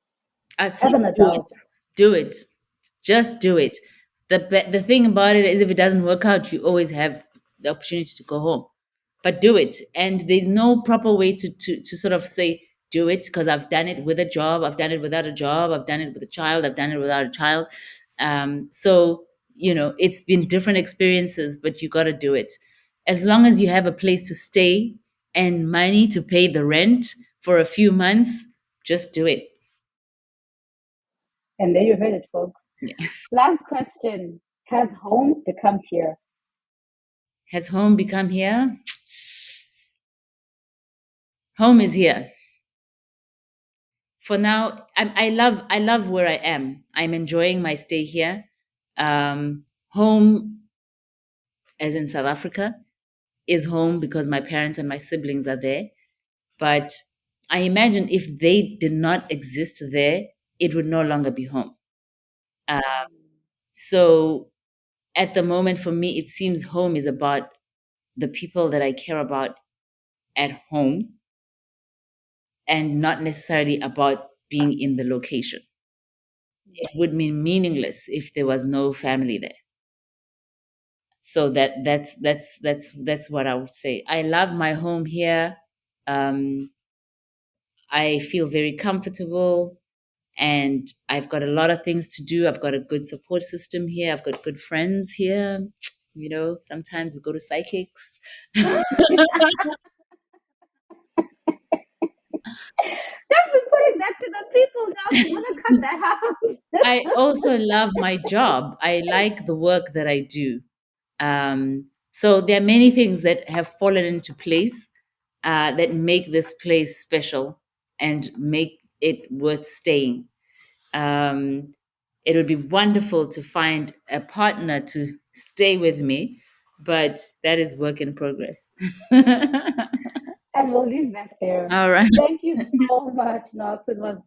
S2: I'd say
S1: as an
S2: do it.
S1: adult?
S2: Do it. Just do it. The thing about it is, if it doesn't work out, you always have the opportunity to go home. But do it. And there's no proper way to sort of say do it, because I've done it with a job, I've done it without a job, I've done it with a child, I've done it without a child. So it's been different experiences, but you got to do it. As long as you have a place to stay and money to pay the rent for a few months, just do it.
S1: And there you heard it, folks.
S2: Yeah.
S1: Last question. Has home become here?
S2: Has home become here? Home is here. For now, I love where I am. I'm enjoying my stay here. Home, as in South Africa, is home because my parents and my siblings are there. But I imagine if they did not exist there, it would no longer be home. Uh, so at the moment, for me, it seems home is about the people that I care about at home, and not necessarily about being in the location. It would be meaningless if there was no family there. So that's what I would say. I love my home here. Um, I feel very comfortable, and I've got a lot of things to do. I've got a good support system here. I've got good friends here. Sometimes we go to psychics.
S1: Don't be putting that to the people now. You want to cut that out.
S2: I also love my job. I like the work that I do. So there are many things that have fallen into place that make this place special and make it worth staying. Um, it would be wonderful to find a partner to stay with me, but that is work in progress.
S1: And we'll leave that there.
S2: All right.
S1: Thank you so much, Knox. It was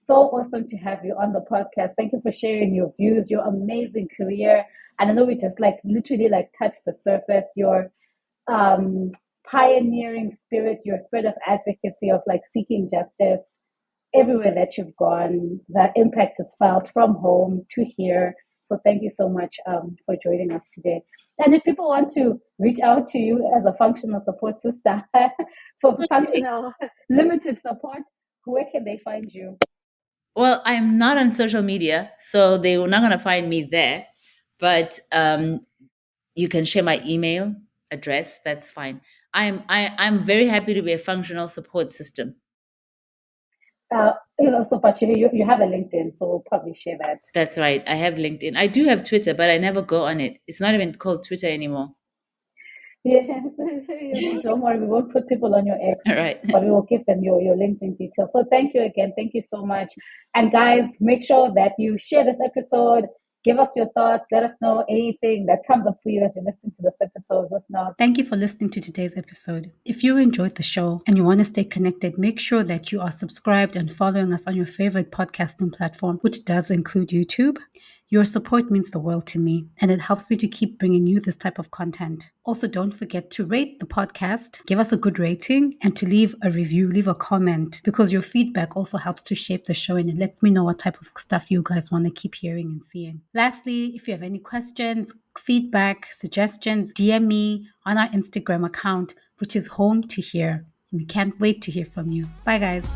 S1: so awesome to have you on the podcast. Thank you for sharing your views, your amazing career. And I know we just like literally like touched the surface. Your um, pioneering spirit, your spirit of advocacy, of like seeking justice everywhere that you've gone. That impact is felt from home to here. So thank you so much for joining us today. And if people want to reach out to you as a functional support sister for functional limited support, where can they find you?
S2: Well, I'm not on social media, so they were not going to find me there. But you can share my email address. That's fine. I'm very happy to be a functional support system.
S1: So, but you have a LinkedIn, so we'll probably share that.
S2: That's right. I have LinkedIn. I do have Twitter, but I never go on it. It's not even called Twitter anymore.
S1: Yes, don't worry, we won't put people on your X,
S2: All right.
S1: but we will give them your LinkedIn details. So thank you again. Thank you so much. And guys, make sure that you share this episode. Give us your thoughts. Let us know anything that comes up for you as you're listening to this episode. If not,
S3: thank you for listening to today's episode. If you enjoyed the show and you want to stay connected, make sure that you are subscribed and following us on your favorite podcasting platform, which does include YouTube. Your support means the world to me, and it helps me to keep bringing you this type of content. Also, don't forget to rate the podcast, give us a good rating, and to leave a review, leave a comment, because your feedback also helps to shape the show and it lets me know what type of stuff you guys want to keep hearing and seeing. Lastly, if you have any questions, feedback, suggestions, DM me on our Instagram account, which is Home to Hear. We can't wait to hear from you. Bye, guys.